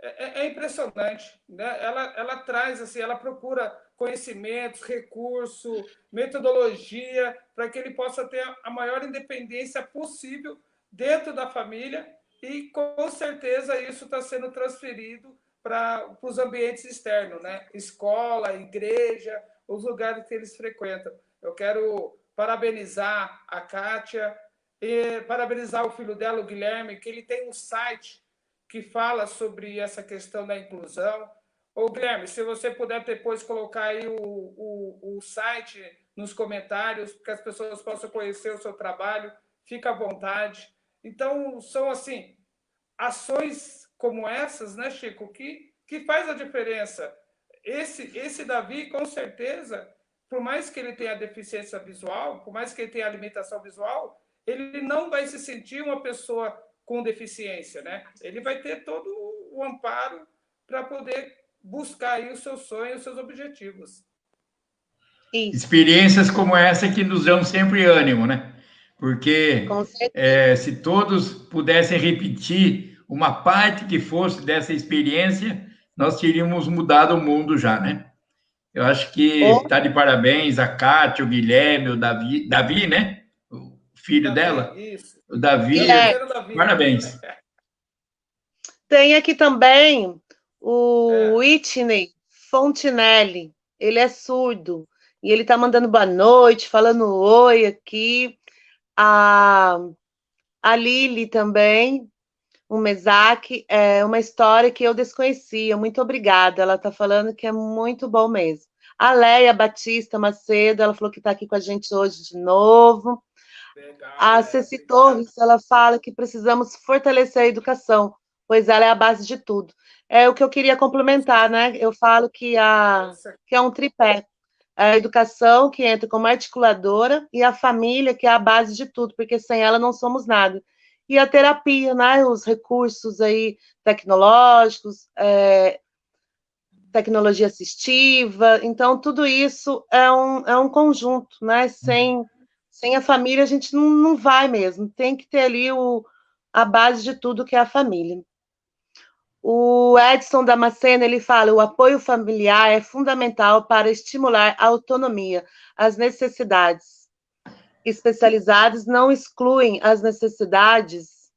é impressionante, né? Ela traz assim, ela procura conhecimentos, recurso, metodologia para que ele possa ter a maior independência possível dentro da família e com certeza isso está sendo transferido para os ambientes externos, né? Escola, igreja, os lugares que eles frequentam. Eu quero parabenizar a Kátia e parabenizar o filho dela, o Guilherme, que ele tem um site que fala sobre essa questão da inclusão. Ô, Guilherme, se você puder depois colocar aí o site nos comentários, para que as pessoas possam conhecer o seu trabalho, fica à vontade. Então, são assim, ações como essas, né, Chico, que faz a diferença. Esse Davi, com certeza, por mais que ele tenha deficiência visual, por mais que ele tenha limitação visual, ele não vai se sentir uma pessoa com deficiência, né? Ele vai ter todo o amparo para poder buscar aí os seus sonhos, os seus objetivos. Isso. Experiências como essa que nos dão sempre ânimo, né? Porque se todos pudessem repetir uma parte que fosse dessa experiência, nós teríamos mudado o mundo já, né? Eu acho que está de parabéns a Kátia, o Guilherme, o Davi, né? O filho dela, isso. o Davi, Davi. Parabéns. Tem aqui também o Whitney Fontinelli, ele é surdo, e ele está mandando boa noite, falando oi aqui. A Lili também, o Mesaque, é uma história que eu desconhecia, muito obrigada, ela está falando que é muito bom mesmo. A Leia Batista Macedo, ela falou que está aqui com a gente hoje de novo. Legal, a Ceci Torres, ela fala que precisamos fortalecer a educação, pois ela é a base de tudo. É o que eu queria complementar, né? Eu falo que é um tripé. A educação, que entra como articuladora, e a família, que é a base de tudo, porque sem ela não somos nada. E a terapia, né? Os recursos aí tecnológicos, tecnologia assistiva. Então, tudo isso é um conjunto, né? Sem a família, a gente não vai mesmo. Tem que ter ali a base de tudo, que é a família. O Edson Damasceno, ele fala: o apoio familiar é fundamental para estimular a autonomia. As necessidades especializadas não excluem as necessidades.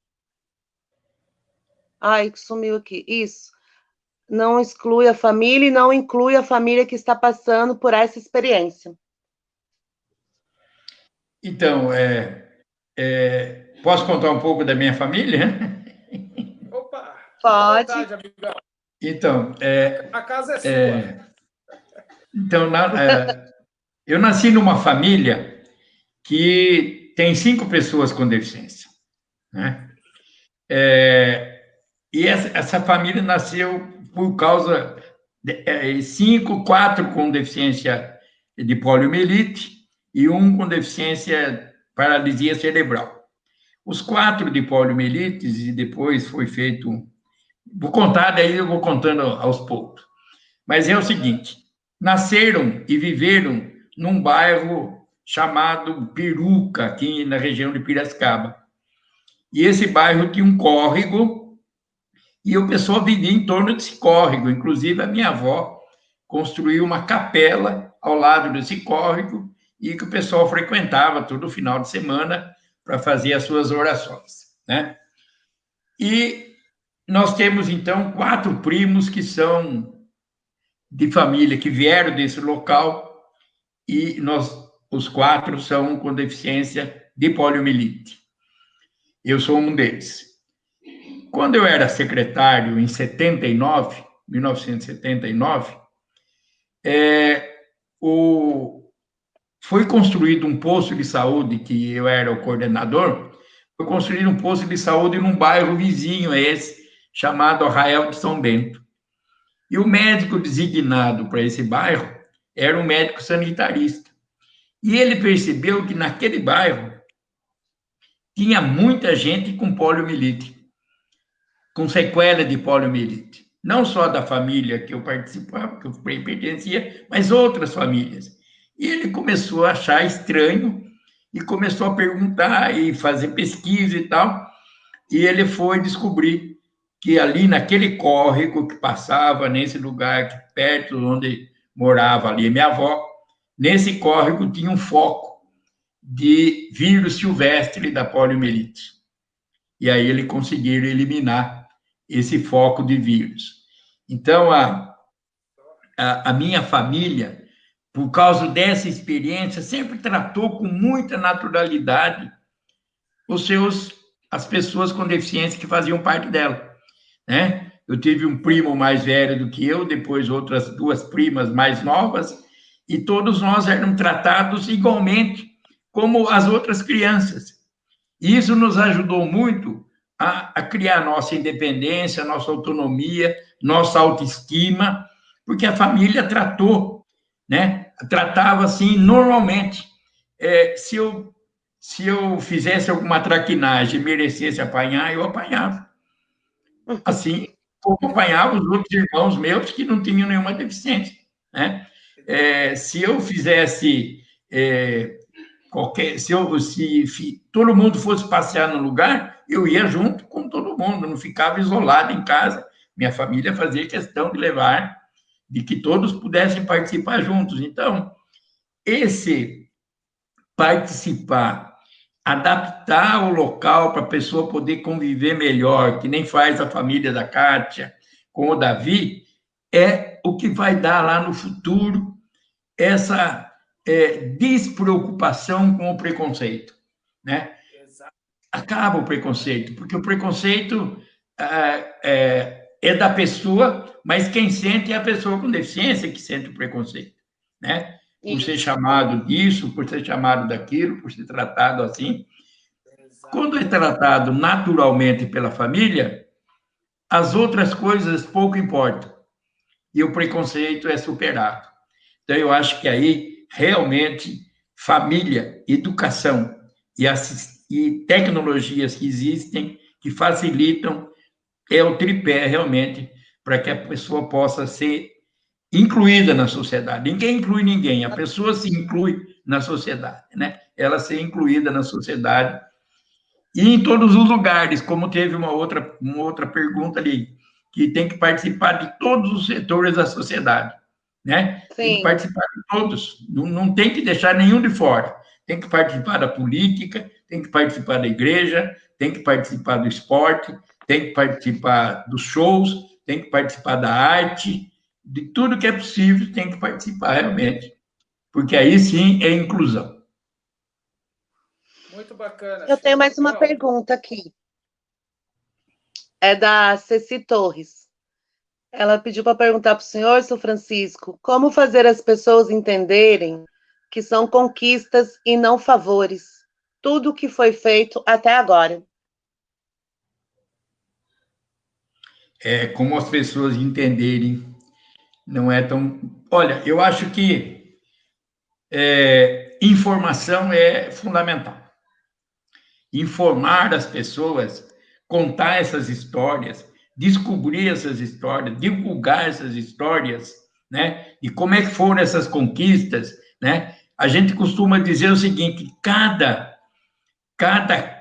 Ai, que sumiu aqui. Isso. Não exclui a família e não inclui a família que está passando por essa experiência. Então, posso contar um pouco da minha família? Opa! Pode. Vontade, amigão. Então, a casa é sua. Então, eu nasci numa família que tem 5 pessoas com deficiência, né? E essa família nasceu por causa de 5, 4 com deficiência de poliomielite e 1 com deficiência paralisia cerebral. Os 4 de poliomielite, e depois foi feito... Vou contar, daí eu vou contando aos poucos. Mas é o seguinte, nasceram e viveram num bairro chamado Peruca, aqui na região de Piracicaba. E esse bairro tinha um córrego, e o pessoal vivia em torno desse córrego. Inclusive, a minha avó construiu uma capela ao lado desse córrego, e que o pessoal frequentava todo final de semana para fazer as suas orações, né? E nós temos, então, 4 primos que são de família, que vieram desse local, e os 4 são com deficiência de poliomielite. Eu sou um deles. Quando eu era secretário, em 1979, foi construído um posto de saúde, que eu era o coordenador, foi construído um posto de saúde num bairro vizinho a esse, chamado Arraial de São Bento. E o médico designado para esse bairro era um médico sanitarista. E ele percebeu que naquele bairro tinha muita gente com poliomielite, com sequela de poliomielite. Não só da família que eu participava, que eu pertencia, mas outras famílias. E ele começou a achar estranho e começou a perguntar e fazer pesquisa e tal. E ele foi descobrir que ali naquele córrego que passava, nesse lugar perto onde morava ali minha avó, nesse córrego tinha um foco de vírus silvestre da poliomielite. E aí eles conseguiram eliminar esse foco de vírus. Então, a minha família, por causa dessa experiência, sempre tratou com muita naturalidade as pessoas com deficiência que faziam parte dela, né? Eu tive um primo mais velho do que eu, depois outras 2 primas mais novas, e todos nós éramos tratados igualmente como as outras crianças. E isso nos ajudou muito a criar nossa independência, nossa autonomia, nossa autoestima, porque a família tratou, né? Tratava assim normalmente. Se eu fizesse alguma traquinagem e merecesse apanhar, eu apanhava. Assim, como apanhava os outros irmãos meus que não tinham nenhuma deficiência, né? Se eu fizesse se todo mundo fosse passear no lugar, eu ia junto com todo todo mundo, não ficava isolado em casa. Minha família fazia questão de levar, de que todos pudessem participar juntos. Então, esse participar, adaptar o local para a pessoa poder conviver melhor, que nem faz a família da Kátia com o Davi, é o que vai dar lá no futuro essa despreocupação com o preconceito, né? Acaba o preconceito, porque o preconceito é da pessoa, mas quem sente é a pessoa com deficiência que sente o preconceito, né? Por ser chamado disso, por ser chamado daquilo, por ser tratado assim. Quando é tratado naturalmente pela família, as outras coisas pouco importam. E o preconceito é superado. Então, eu acho que aí, realmente, família, educação e tecnologias que existem, que facilitam, é o tripé, realmente, para que a pessoa possa ser incluída na sociedade. Ninguém inclui ninguém, a pessoa se inclui na sociedade, né? Ela ser incluída na sociedade e em todos os lugares, como teve uma outra pergunta ali, que tem que participar de todos os setores da sociedade, né? Sim. Tem que participar de todos, não tem que deixar nenhum de fora. Tem que participar da política, tem que participar da igreja, tem que participar do esporte, tem que participar dos shows, tem que participar da arte, de tudo que é possível, tem que participar realmente, porque aí sim é inclusão. Muito bacana. Eu tenho mais uma pergunta aqui. É da Ceci Torres. Ela pediu para perguntar para o senhor, seu Francisco, como fazer as pessoas entenderem que são conquistas e não favores, tudo o que foi feito até agora. Como as pessoas entenderem, não é tão... Olha, eu acho que informação é fundamental. Informar as pessoas, contar essas histórias, descobrir essas histórias, divulgar essas histórias, né? E como é que foram essas conquistas, né? A gente costuma dizer o seguinte: cada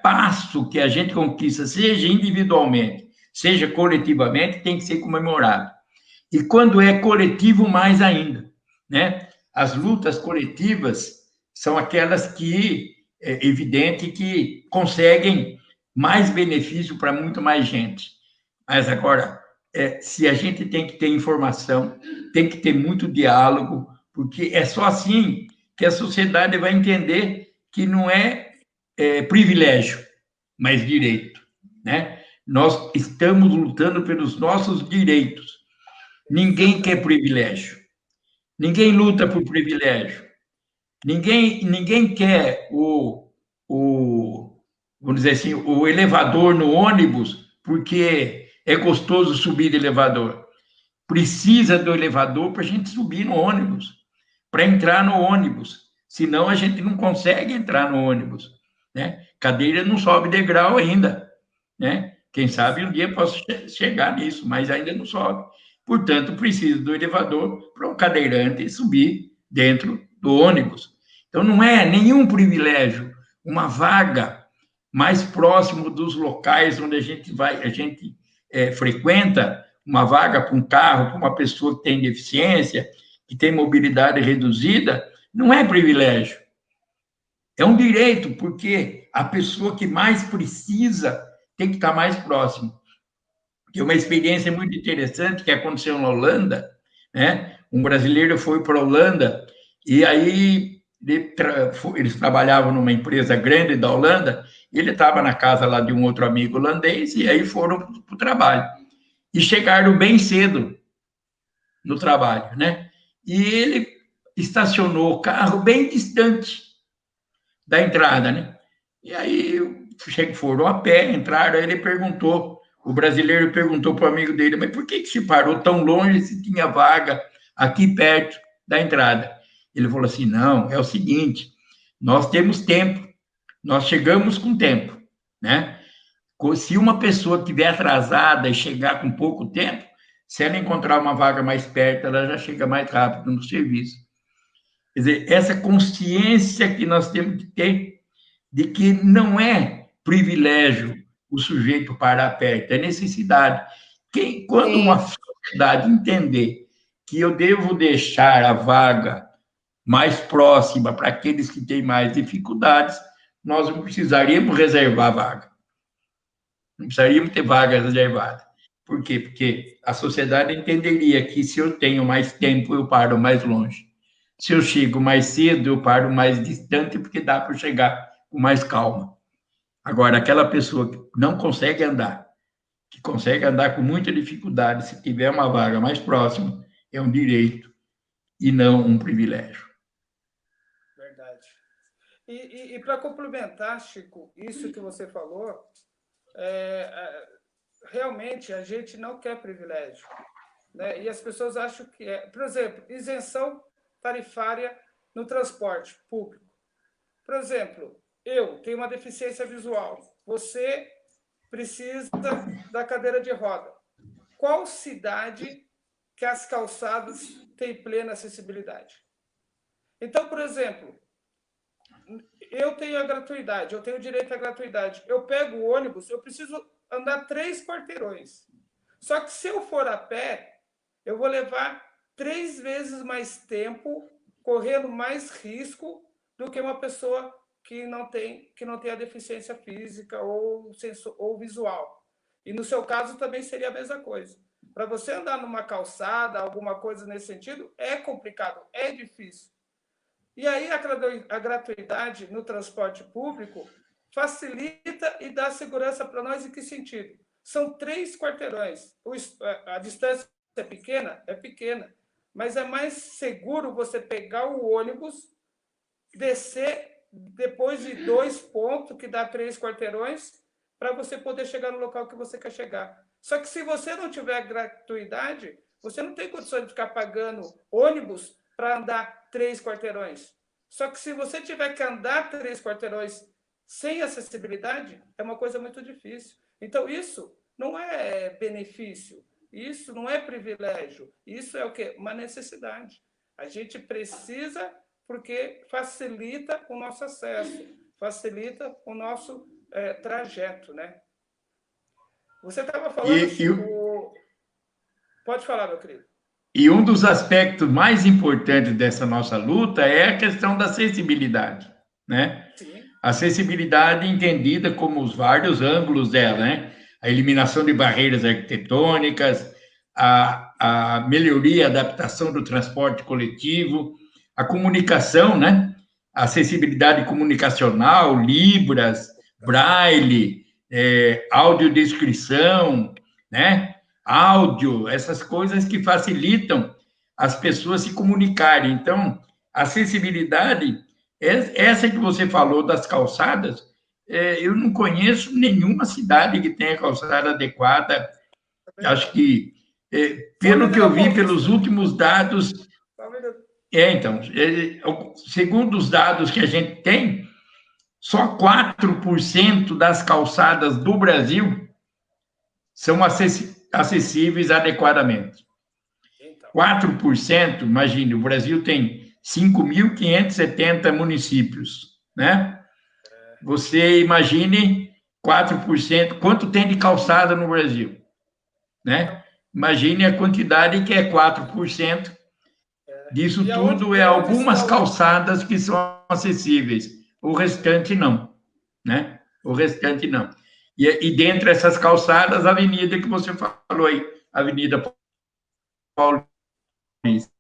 passo que a gente conquista, seja individualmente, seja coletivamente, tem que ser comemorado. E quando é coletivo, mais ainda, né? As lutas coletivas são aquelas que é evidente que conseguem mais benefício para muito mais gente. Mas agora, se a gente tem que ter informação, tem que ter muito diálogo, porque é só assim que a sociedade vai entender que não é privilégio, mas direito, né? Nós estamos lutando pelos nossos direitos. Ninguém quer privilégio. Ninguém luta por privilégio. Ninguém quer vamos dizer assim, o elevador no ônibus porque é gostoso subir de elevador. Precisa do elevador para a gente subir no ônibus, para entrar no ônibus. Senão a gente não consegue entrar no ônibus, né? Cadeira não sobe degrau ainda, né? Quem sabe um dia posso chegar nisso, mas ainda não sobe. Portanto, precisa do elevador para o cadeirante subir dentro do ônibus. Então, não é nenhum privilégio uma vaga mais próximo dos locais onde a gente frequenta, uma vaga para um carro, para uma pessoa que tem deficiência, que tem mobilidade reduzida, não é privilégio. É um direito, porque a pessoa que mais precisa tem que estar mais próximo. Tem uma experiência muito interessante que aconteceu na Holanda, né? Um brasileiro foi para a Holanda e aí eles trabalhavam numa empresa grande da Holanda, e ele estava na casa lá de um outro amigo holandês, e aí foram para o trabalho. E chegaram bem cedo no trabalho, né? E ele estacionou o carro bem distante da entrada, né? E aí foram a pé, entraram, aí ele perguntou, o brasileiro perguntou para o amigo dele, mas por que se parou tão longe se tinha vaga aqui perto da entrada? Ele falou assim, não, é o seguinte, nós temos tempo, nós chegamos com tempo, né? Se uma pessoa estiver atrasada e chegar com pouco tempo, se ela encontrar uma vaga mais perto, ela já chega mais rápido no serviço. Quer dizer, essa consciência que nós temos que ter de que não é privilégio o sujeito parar perto, é necessidade. Quando uma sociedade entender que eu devo deixar a vaga mais próxima para aqueles que têm mais dificuldades, nós não precisaríamos reservar vaga. Não precisaríamos ter vaga reservada. Por quê? Porque a sociedade entenderia que se eu tenho mais tempo, eu paro mais longe. Se eu chego mais cedo, eu paro mais distante, porque dá para chegar com mais calma. Agora, aquela pessoa que não consegue andar, que consegue andar com muita dificuldade, se tiver uma vaga mais próxima, é um direito e não um privilégio. Verdade. E para complementar, Chico, isso que você falou, realmente a gente não quer privilégio, né? E as pessoas acham que é. Por exemplo, isenção tarifária no transporte público. Por exemplo, eu tenho uma deficiência visual, você precisa da cadeira de roda. Qual cidade que as calçadas têm plena acessibilidade? Então, por exemplo, eu tenho a gratuidade, eu tenho direito à gratuidade. Eu pego o ônibus, eu preciso andar 3 quarteirões. Só que se eu for a pé, eu vou levar 3 vezes mais tempo, correndo mais risco do que uma pessoa que não tem a deficiência física ou visual. E no seu caso também seria a mesma coisa. Para você andar numa calçada, alguma coisa nesse sentido, é complicado, é difícil. E aí a gratuidade no transporte público facilita e dá segurança para nós em que sentido? São 3 quarteirões. A distância é pequena, mas é mais seguro você pegar o ônibus, descer depois de 2 pontos, que dá 3 quarteirões, para você poder chegar no local que você quer chegar. Só que se você não tiver gratuidade, você não tem condições de ficar pagando ônibus para andar 3 quarteirões. Só que se você tiver que andar 3 quarteirões sem acessibilidade, é uma coisa muito difícil. Então, isso não é benefício, isso não é privilégio, isso é o quê? Uma necessidade. A gente precisa porque facilita o nosso acesso, facilita o nosso trajeto, né? Você estava falando... Pode falar, meu querido. E um dos aspectos mais importantes dessa nossa luta é a questão da acessibilidade, né? Sim. A acessibilidade entendida como os vários ângulos dela, né? A eliminação de barreiras arquitetônicas, a melhoria, a adaptação do transporte coletivo, a comunicação, né? A acessibilidade comunicacional, Libras, Braille, audiodescrição, né? Áudio, essas coisas que facilitam as pessoas se comunicarem. Então, acessibilidade, essa que você falou das calçadas, eu não conheço nenhuma cidade que tenha calçada adequada. Acho que, pelo que eu vi, pelos últimos dados... Então, segundo os dados que a gente tem, só 4% das calçadas do Brasil são acessíveis adequadamente. 4%, imagine, o Brasil tem 5.570 municípios, né? Você imagine 4%, quanto tem de calçada no Brasil, né? Imagine a quantidade que é 4%. Disso tudo é algumas calçadas que são acessíveis, o restante não, né? O restante não. E dentre essas calçadas, a avenida que você falou aí, Avenida Paulista.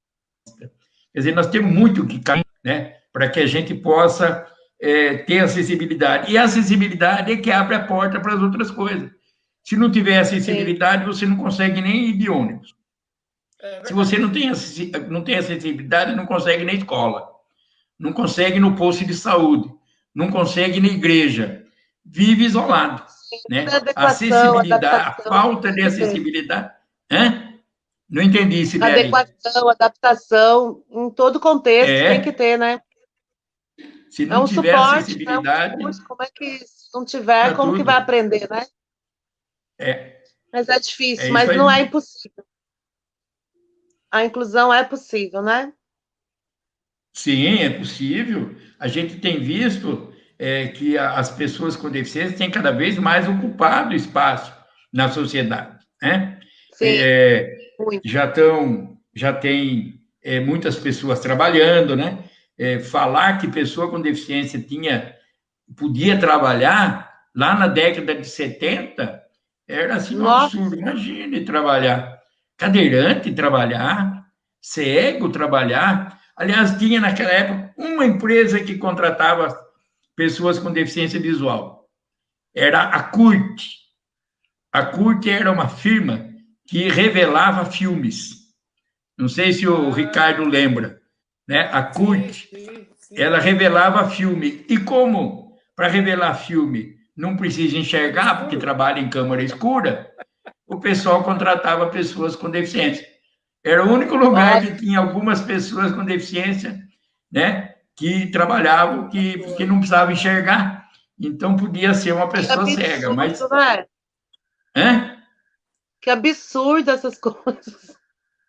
Quer dizer, nós temos muito que caminhar, né, para que a gente possa ter acessibilidade. E a acessibilidade é que abre a porta para as outras coisas. Se não tiver acessibilidade, você não consegue nem ir de ônibus. Se você não tem acessibilidade, não consegue na escola, não consegue no posto de saúde, não consegue na igreja, vive isolado, né? A acessibilidade, a falta de acessibilidade... Não entendi, Sibeli. Adequação, adaptação, em todo contexto tem que ter, né? Se não tiver suporte, acessibilidade... como é que, se não tiver, como que vai aprender, né? Mas é difícil, mas não é impossível. A inclusão é possível, né? Sim, é possível. A gente tem visto que as pessoas com deficiência têm cada vez mais ocupado espaço na sociedade, né? Sim, muito. Já tem muitas pessoas trabalhando, né? Falar que pessoa com deficiência podia trabalhar lá na década de 70 era assim um absurdo. Imagine trabalhar, cadeirante trabalhar, cego trabalhar. Aliás, tinha naquela época uma empresa que contratava pessoas com deficiência visual. Era a CURT. A CURT era uma firma que revelava filmes. Não sei se o Ricardo lembra, né? A CURT, ela revelava filme. E como para revelar filme não precisa enxergar, porque trabalha em câmara escura, o pessoal contratava pessoas com deficiência. Era o único lugar que tinha algumas pessoas com deficiência, né? Que trabalhavam, que não precisavam enxergar. Então, podia ser uma pessoa cega, mas... Né? Que absurdo essas coisas.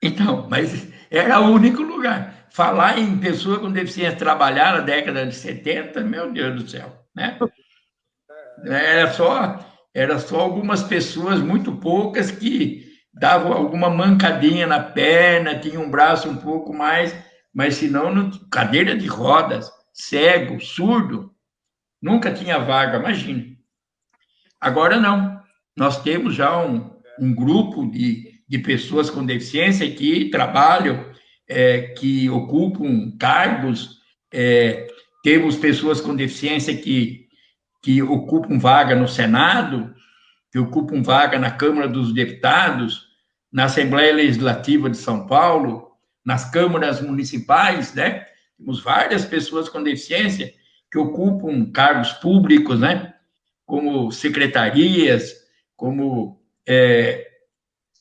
Então, mas era o único lugar. Falar em pessoa com deficiência trabalhar na década de 70, meu Deus do céu, né? Era só algumas pessoas, muito poucas, que davam alguma mancadinha na perna, tinham um braço um pouco mais, mas senão, cadeira de rodas, cego, surdo, nunca tinha vaga, imagina. Agora não, nós temos já um grupo de pessoas com deficiência que trabalham, que ocupam cargos, temos pessoas com deficiência que ocupam vaga no Senado, que ocupam vaga na Câmara dos Deputados, na Assembleia Legislativa de São Paulo, nas câmaras municipais, né? Temos várias pessoas com deficiência que ocupam cargos públicos, né? Como secretarias, como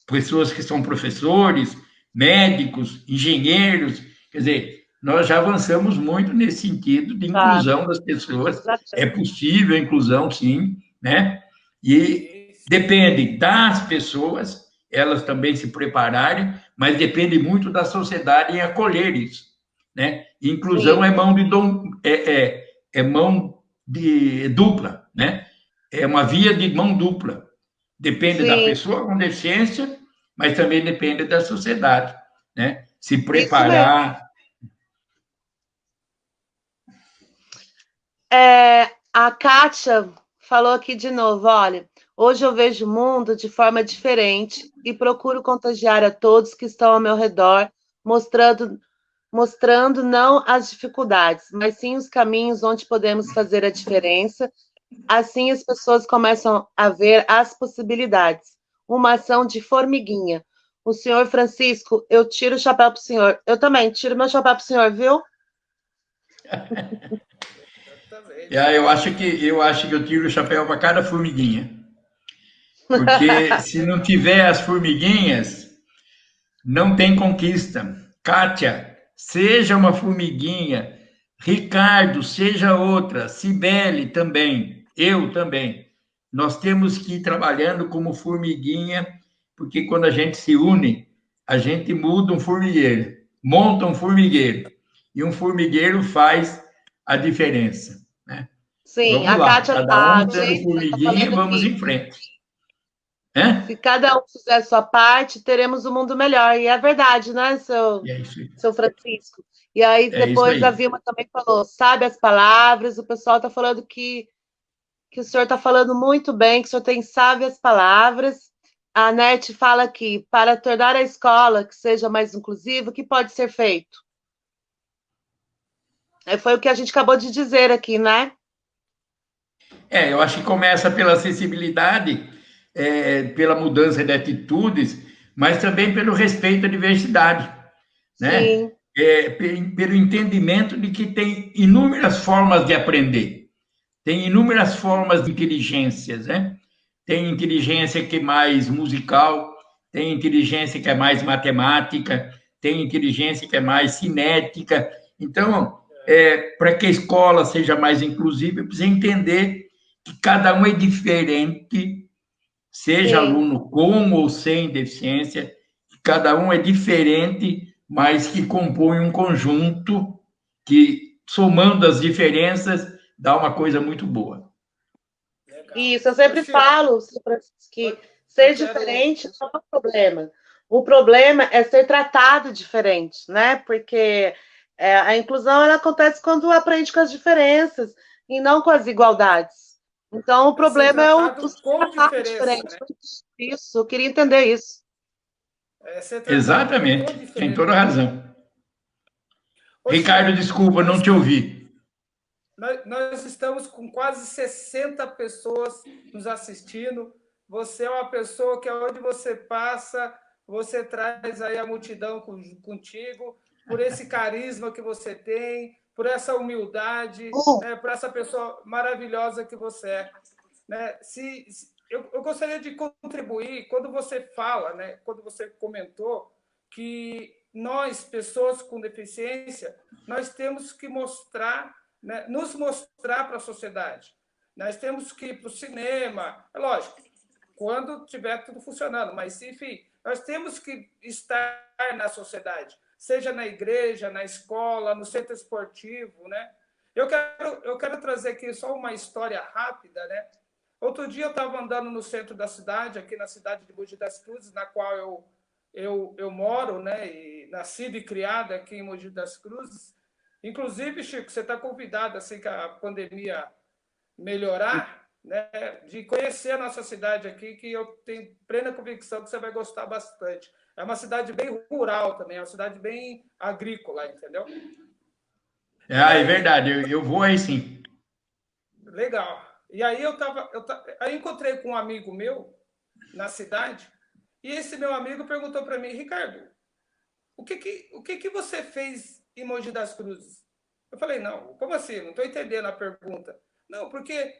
pessoas que são professores, médicos, engenheiros, quer dizer, nós já avançamos muito nesse sentido de inclusão das pessoas. É possível a inclusão, sim, né? E depende das pessoas, elas também se prepararem, mas depende muito da sociedade em acolher isso, né? Inclusão é mão de dupla, né? É uma via de mão dupla. Depende da pessoa com deficiência, mas também depende da sociedade, né? Se preparar. A Kátia falou aqui de novo, olha, hoje eu vejo o mundo de forma diferente e procuro contagiar a todos que estão ao meu redor, mostrando não as dificuldades, mas sim os caminhos onde podemos fazer a diferença. Assim as pessoas começam a ver as possibilidades. Uma ação de formiguinha. O senhor Francisco, eu tiro o chapéu para o senhor. Eu também tiro meu chapéu para o senhor, viu? Eu acho que eu tiro o chapéu para cada formiguinha. Porque se não tiver as formiguinhas, não tem conquista. Kátia, seja uma formiguinha. Ricardo, seja outra. Cibele também. Eu também. Nós temos que ir trabalhando como formiguinha, porque quando a gente se une, a gente muda um formigueiro, monta um formigueiro. E um formigueiro faz a diferença, né? Sim, vamos a lá, Kátia cada um tendo formiguinha, vamos em frente. Se cada um fizer a sua parte, teremos um mundo melhor. E é verdade, né, seu Francisco? E aí, depois a Vilma também falou, sabe as palavras, o pessoal está falando que o senhor está falando muito bem, que o senhor tem sábias palavras. A Nete fala aqui, para tornar a escola que seja mais inclusiva, o que pode ser feito? Foi o que a gente acabou de dizer aqui, né? Eu acho que começa pela acessibilidade, pela mudança de atitudes, mas também pelo respeito à diversidade, né? Sim. Pelo entendimento de que tem inúmeras formas de aprender, tem inúmeras formas de inteligências, né? Tem inteligência que é mais musical, tem inteligência que é mais matemática, tem inteligência que é mais cinética. Então, para que a escola seja mais inclusiva, precisa entender que cada um é diferente, seja aluno com ou sem deficiência, que cada um é diferente, mas que compõe um conjunto que, somando as diferenças, dá uma coisa muito boa. Legal. Isso, eu sempre Chico, falo, seu Francisco, que eu ser quero. diferente não é um problema. O problema é ser tratado diferente, né? Porque a inclusão ela acontece quando aprende com as diferenças e não com as igualdades. Então, o É ser problema é o tratado ser com tratado diferença, diferente. né? Isso, eu queria entender isso. É ser tratado Exatamente, com tem diferença. toda razão. Ô, Ricardo, Chico, desculpa, não te ouvi. nós estamos com quase 60 pessoas nos assistindo. Você é uma pessoa que, onde você passa, você traz aí a multidão contigo, por esse carisma que você tem, por essa humildade, né, por essa pessoa maravilhosa que você é. Né? Eu gostaria de contribuir, quando você fala, né, quando você comentou que nós, pessoas com deficiência, nós temos que mostrar, né, nos mostrar para a sociedade. Nós temos que ir para o cinema, é lógico, quando tiver tudo funcionando, mas, enfim, nós temos que estar na sociedade, seja na igreja, na escola, no centro esportivo, né? Eu quero trazer aqui só uma história rápida, né? Outro dia eu estava andando no centro da cidade, aqui na cidade de Mogi das Cruzes, na qual eu moro, né? E nascido e criado aqui em Mogi das Cruzes. Inclusive, Chico, você está convidado, assim que a pandemia melhorar, né, de conhecer a nossa cidade aqui, que eu tenho plena convicção que você vai gostar bastante. É uma cidade bem rural também, é uma cidade bem agrícola, entendeu? É verdade, eu vou aí sim. Legal. E aí aí encontrei com um amigo meu na cidade, e esse meu amigo perguntou para mim, Ricardo, o que você fez em Mogi das Cruzes? Eu falei, não, como assim? Não estou entendendo a pergunta. Não, porque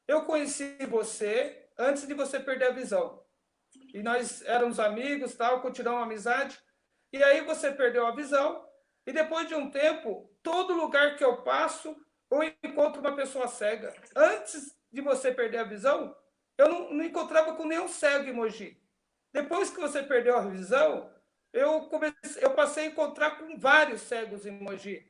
eu conheci você antes de você perder a visão. E nós éramos amigos, tal, continuamos a amizade. E aí você perdeu a visão, e depois de um tempo, todo lugar que eu passo, eu encontro uma pessoa cega. Antes de você perder a visão, eu não encontrava com nenhum cego em Mogi. Depois que você perdeu a visão, eu passei a encontrar com vários cegos em Mogi.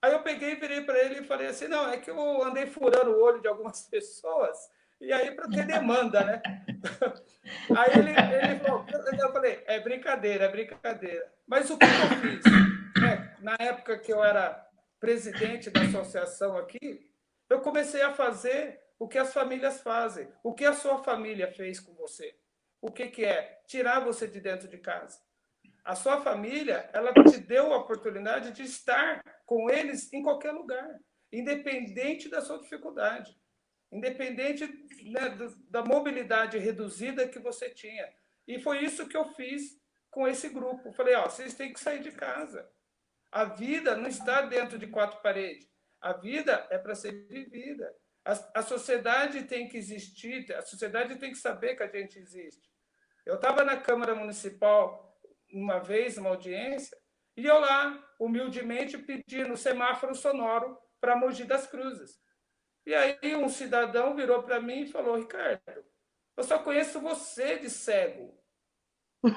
Aí eu peguei, virei para ele e falei assim, não, é que eu andei furando o olho de algumas pessoas, e aí para ter demanda, né? Aí ele falou, eu falei, é brincadeira, é brincadeira. Mas o que eu fiz? Na época que eu era presidente da associação aqui, eu comecei a fazer o que as famílias fazem, o que a sua família fez com você. O que é? Tirar você de dentro de casa. A sua família, ela te deu a oportunidade de estar com eles em qualquer lugar, independente da sua dificuldade, independente, né, da mobilidade reduzida que você tinha. E foi isso que eu fiz com esse grupo. Falei, vocês têm que sair de casa. A vida não está dentro de quatro paredes. A vida é para ser vivida. A sociedade tem que existir, a sociedade tem que saber que a gente existe. Eu estava na Câmara Municipal uma vez, uma audiência, e eu lá, humildemente, pedindo semáforo sonoro para Mogi das Cruzes. E aí um cidadão virou para mim e falou, Ricardo, eu só conheço você de cego.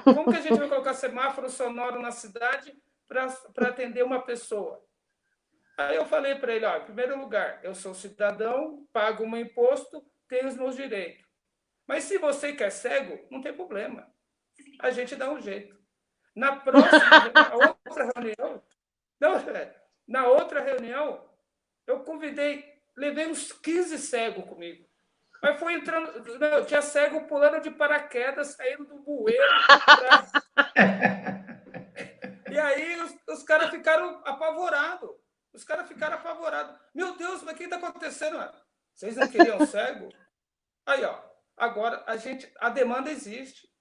Como que a gente vai colocar semáforo sonoro na cidade para atender uma pessoa? Aí eu falei para ele, em primeiro lugar, eu sou cidadão, pago o meu imposto, tenho os meus direitos. Mas se você quer cego, não tem problema. A gente dá um jeito. Na outra reunião, eu levei uns 15 cegos comigo. Mas foi entrando, tinha cego pulando de paraquedas, saindo do bueiro. E aí os caras ficaram apavorados. Meu Deus, mas o que está acontecendo? Vocês não queriam cego? Aí, agora a demanda existe.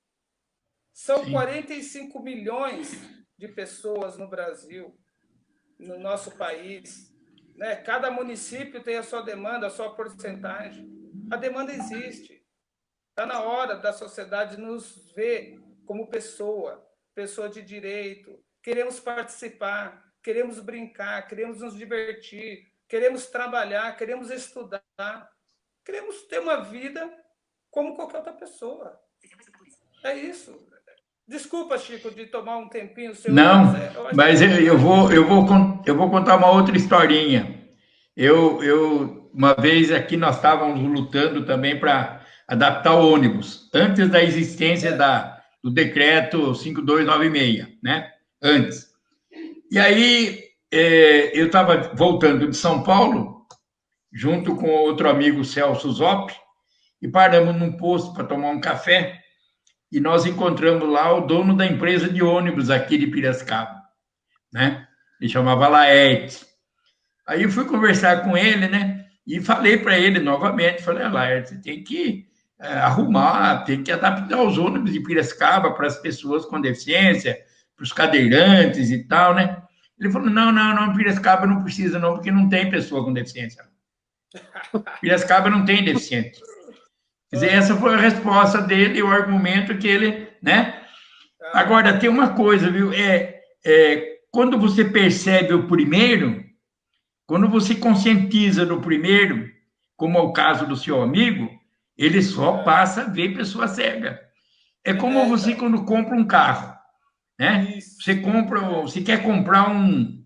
São 45 milhões de pessoas no Brasil, no nosso país. Né? Cada município tem a sua demanda, a sua porcentagem. A demanda existe. Está na hora da sociedade nos ver como pessoa de direito. Queremos participar, queremos brincar, queremos nos divertir, queremos trabalhar, queremos estudar, queremos ter uma vida como qualquer outra pessoa. É isso. Desculpa, Chico, de tomar um tempinho seu. Não, mas eu vou contar uma outra historinha. uma vez aqui nós estávamos lutando também para adaptar o ônibus, antes da existência do decreto 5296, né? Antes. E aí, eu estava voltando de São Paulo, junto com outro amigo, Celso Zop, e paramos num posto para tomar um café, e nós encontramos lá o dono da empresa de ônibus aqui de Piracicaba, né? Ele chamava Laerte. Aí eu fui conversar com ele, né? E falei para ele novamente, falei, Laerte, você tem que arrumar, tem que adaptar os ônibus de Piracicaba para as pessoas com deficiência, para os cadeirantes e tal, né? Ele falou, não, Piracicaba não precisa não, porque não tem pessoa com deficiência. Piracicaba não tem deficiente. Quer dizer, essa foi a resposta dele, o argumento que ele, né? Agora, tem uma coisa, viu? Quando você percebe o primeiro, quando você conscientiza do primeiro, como é o caso do seu amigo, ele só passa a ver pessoa cega. É como você quando compra um carro, né? Você quer comprar um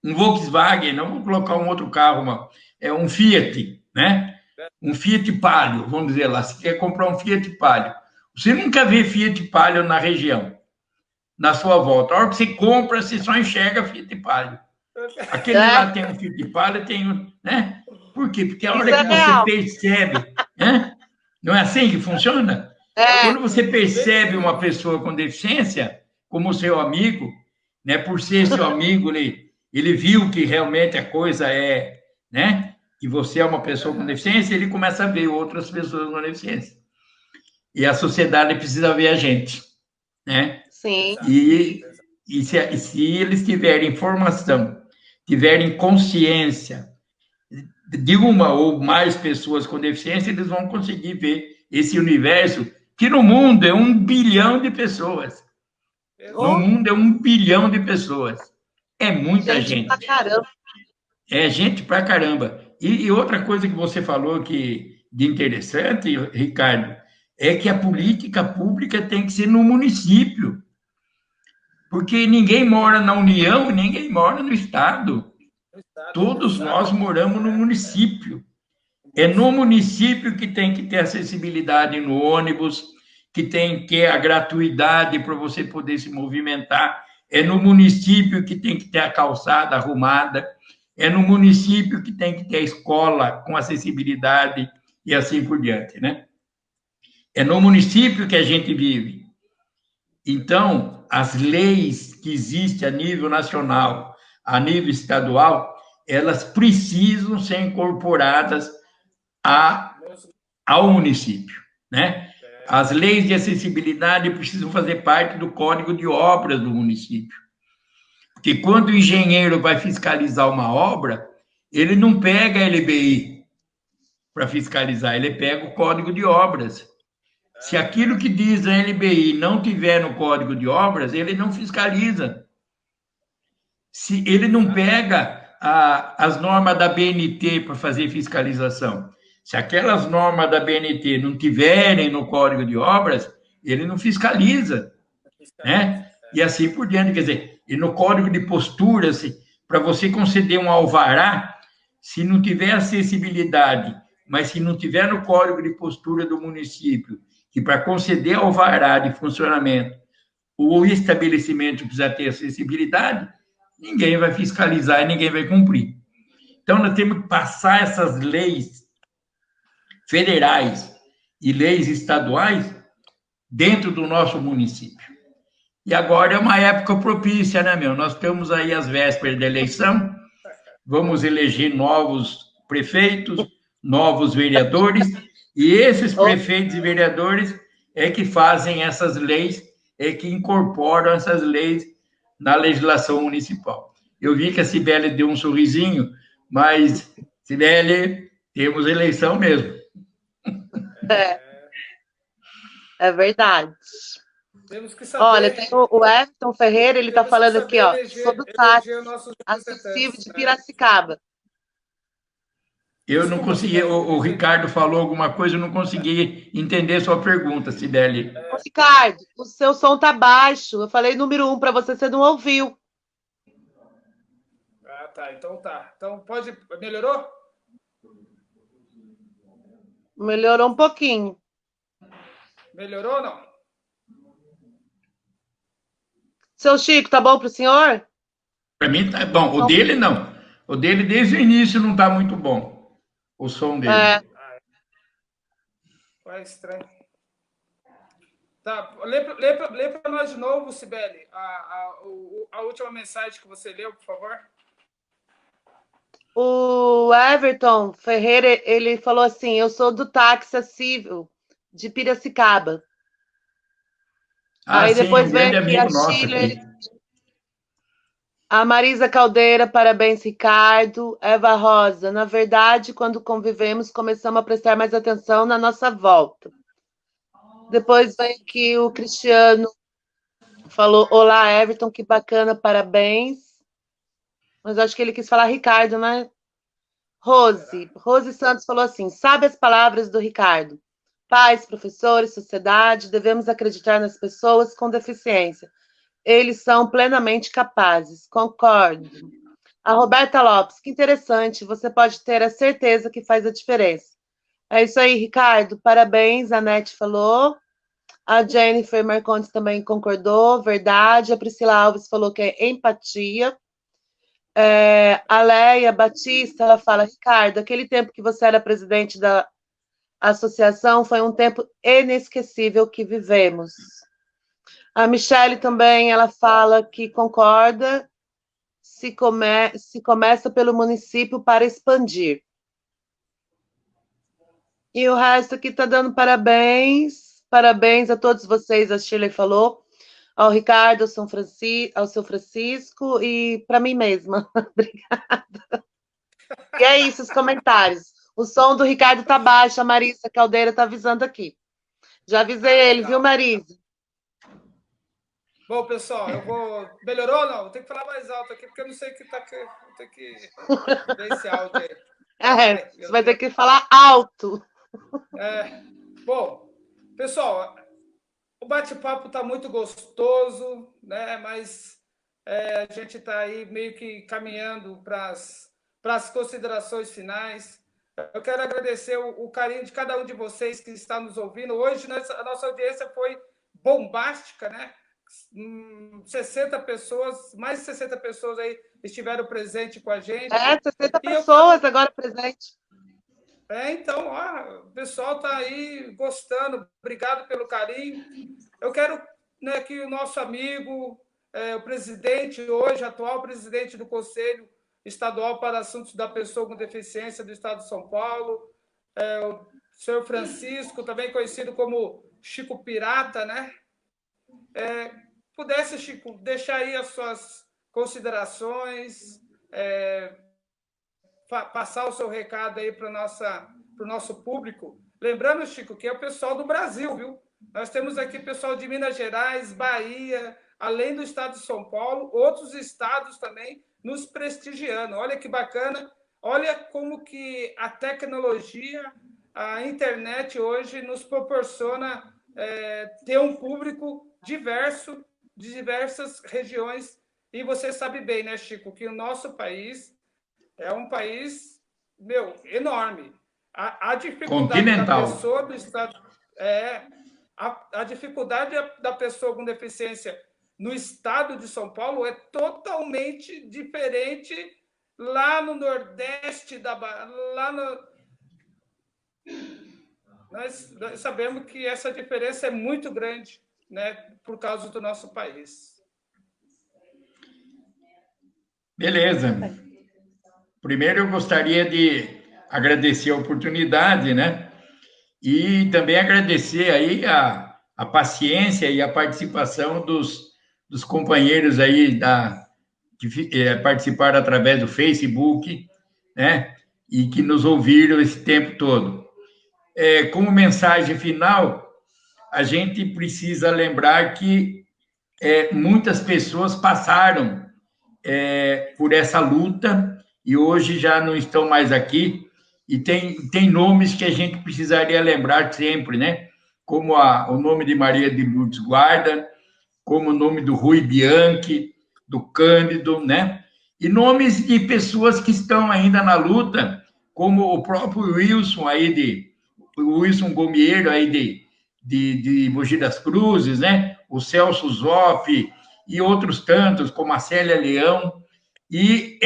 Volkswagen, não vou colocar um outro carro, um Fiat, né? Um Fiat Palio, vamos dizer lá, você quer comprar um Fiat Palio. Você nunca vê Fiat Palio na região, na sua volta. A hora que você compra, você só enxerga Fiat Palio. Aquele lá tem um Fiat Palio, tem, né? Por quê? Porque a hora que você percebe, né? Não é assim que funciona? Quando você percebe uma pessoa com deficiência, como seu amigo, né? Por ser seu amigo, ele viu que realmente a coisa né? Que você é uma pessoa com deficiência, ele começa a ver outras pessoas com deficiência. E a sociedade precisa ver a gente, né? Sim. E se eles tiverem informação, tiverem consciência de uma ou mais pessoas com deficiência, eles vão conseguir ver esse universo, que no mundo é 1 bilhão de pessoas. No mundo é 1 bilhão de pessoas. É muita gente. Pra caramba. É gente pra caramba. E outra coisa que você falou de interessante, Ricardo, é que a política pública tem que ser no município. Porque ninguém mora na União e ninguém mora no Estado. Todos nós moramos no município. É no município que tem que ter acessibilidade no ônibus, que tem que ter a gratuidade para você poder se movimentar. É no município que tem que ter a calçada arrumada. É no município que tem que ter a escola com acessibilidade e assim por diante, né? É no município que a gente vive. Então, as leis que existem a nível nacional, a nível estadual, elas precisam ser incorporadas ao município, né? As leis de acessibilidade precisam fazer parte do Código de Obras do município. Porque quando o engenheiro vai fiscalizar uma obra, ele não pega a LBI para fiscalizar, ele pega o Código de Obras. Se aquilo que diz a LBI não tiver no Código de Obras, ele não fiscaliza. Se ele não pega as normas da BNT para fazer fiscalização. Se aquelas normas da BNT não tiverem no Código de Obras, ele não fiscaliza, né? E assim por diante, quer dizer, e no Código de Postura, para você conceder um alvará, se não tiver acessibilidade, mas se não tiver no Código de Postura do município, que para conceder alvará de funcionamento, o estabelecimento precisa ter acessibilidade, ninguém vai fiscalizar e ninguém vai cumprir. Então, nós temos que passar essas leis federais e leis estaduais dentro do nosso município. E agora é uma época propícia, né, meu? Nós estamos aí às vésperas da eleição, vamos eleger novos prefeitos, novos vereadores, e esses prefeitos e vereadores é que fazem essas leis, é que incorporam essas leis na legislação municipal. Eu vi que a Cibele deu um sorrisinho, mas, Cibele, temos eleição mesmo. É verdade. Temos que saber. Olha, tem o Everton Ferreira, ele está falando aqui, ó, sobre o táxi acessível de Piracicaba. Eu não consegui, o Ricardo falou alguma coisa, eu não consegui entender sua pergunta, Cibele. Ricardo, o seu som tá baixo. Eu falei número 1 para você não ouviu. Ah, tá. Então tá. Então pode. Melhorou? Melhorou um pouquinho. Melhorou ou não? Seu Chico, tá bom para o senhor? Para mim tá bom. O dele não. O dele desde o início não está muito bom. O som dele. É. É estranho. Tá, lê para nós de novo, Cibele, a última mensagem que você leu, por favor. O Everton Ferreira, ele falou assim, eu sou do táxi acessível de Piracicaba. Aí sim, depois um vem grande aqui a amigo nosso Chile, aqui. a Marisa Caldeira, parabéns, Ricardo. Eva Rosa, na verdade, quando convivemos, começamos a prestar mais atenção na nossa volta. Depois vem aqui o Cristiano, falou, olá, Everton, que bacana, parabéns. Mas acho que ele quis falar Ricardo, né? Rose Santos falou assim, sabe as palavras do Ricardo? Pais, professores, sociedade, devemos acreditar nas pessoas com deficiência. Eles são plenamente capazes. Concordo. A Roberta Lopes, que interessante, você pode ter a certeza que faz a diferença. É isso aí, Ricardo, parabéns, a Nete falou. A Jennifer Marcondes também concordou, verdade. A Priscila Alves falou que é empatia. A Leia Batista, ela fala, Ricardo, aquele tempo que você era presidente da associação foi um tempo inesquecível que vivemos. A Michele também, ela fala que concorda, se começa pelo município para expandir. E o resto aqui está dando parabéns, parabéns a todos vocês, a Shirley falou, ao Ricardo, ao seu Francisco e para mim mesma. Obrigada. E é isso, os comentários. O som do Ricardo tá baixo, a Marisa Caldeira tá avisando aqui. Já avisei ele, viu, Marisa? Bom, pessoal, eu vou... Melhorou ou não? Eu tenho que falar mais alto aqui, porque eu não sei o que tá... Vou ter que ver esse áudio aí. Você vai ter que falar alto. Bom, pessoal, o bate-papo está muito gostoso, né? Mas a gente está aí meio que caminhando para as considerações finais. Eu quero agradecer o carinho de cada um de vocês que está nos ouvindo. Hoje a nossa audiência foi bombástica, né? 60 pessoas, mais de 60 pessoas aí estiveram presentes com a gente. 60 pessoas agora presentes. Então, o pessoal está aí gostando. Obrigado pelo carinho. Eu quero, né, que o nosso amigo, o presidente hoje, atual presidente do Conselho Estadual para Assuntos da Pessoa com Deficiência do Estado de São Paulo, o senhor Francisco, também conhecido como Chico Pirata, né? Pudesse, Chico, deixar aí as suas considerações, passar o seu recado aí para o nosso público. Lembrando, Chico, que é o pessoal do Brasil, viu? Nós temos aqui pessoal de Minas Gerais, Bahia, além do estado de São Paulo, outros estados também nos prestigiando. Olha que bacana, olha como que a tecnologia, a internet hoje nos proporciona ter um público diverso, de diversas regiões. E você sabe bem, né, Chico, que o nosso país é um país, enorme. A dificuldade continental. da pessoa do estado... A dificuldade da pessoa com deficiência no estado de São Paulo é totalmente diferente lá no Nordeste da Bahia. Nós sabemos que essa diferença é muito grande, né, por causa do nosso país. Beleza. Primeiro, eu gostaria de agradecer a oportunidade, né? E também agradecer aí a paciência e a participação dos companheiros aí que participaram através do Facebook, né? E que nos ouviram esse tempo todo. Como mensagem final, a gente precisa lembrar que muitas pessoas passaram por essa luta e hoje já não estão mais aqui. E tem nomes que a gente precisaria lembrar sempre, né? Como o nome de Maria de Lourdes Guarda, como o nome do Rui Bianchi, do Cândido, né? E nomes de pessoas que estão ainda na luta, como o próprio Wilson aí Wilson Gomieiro, aí de Mogi das Cruzes, né? O Celso Zoppi e outros tantos, como a Célia Leão, e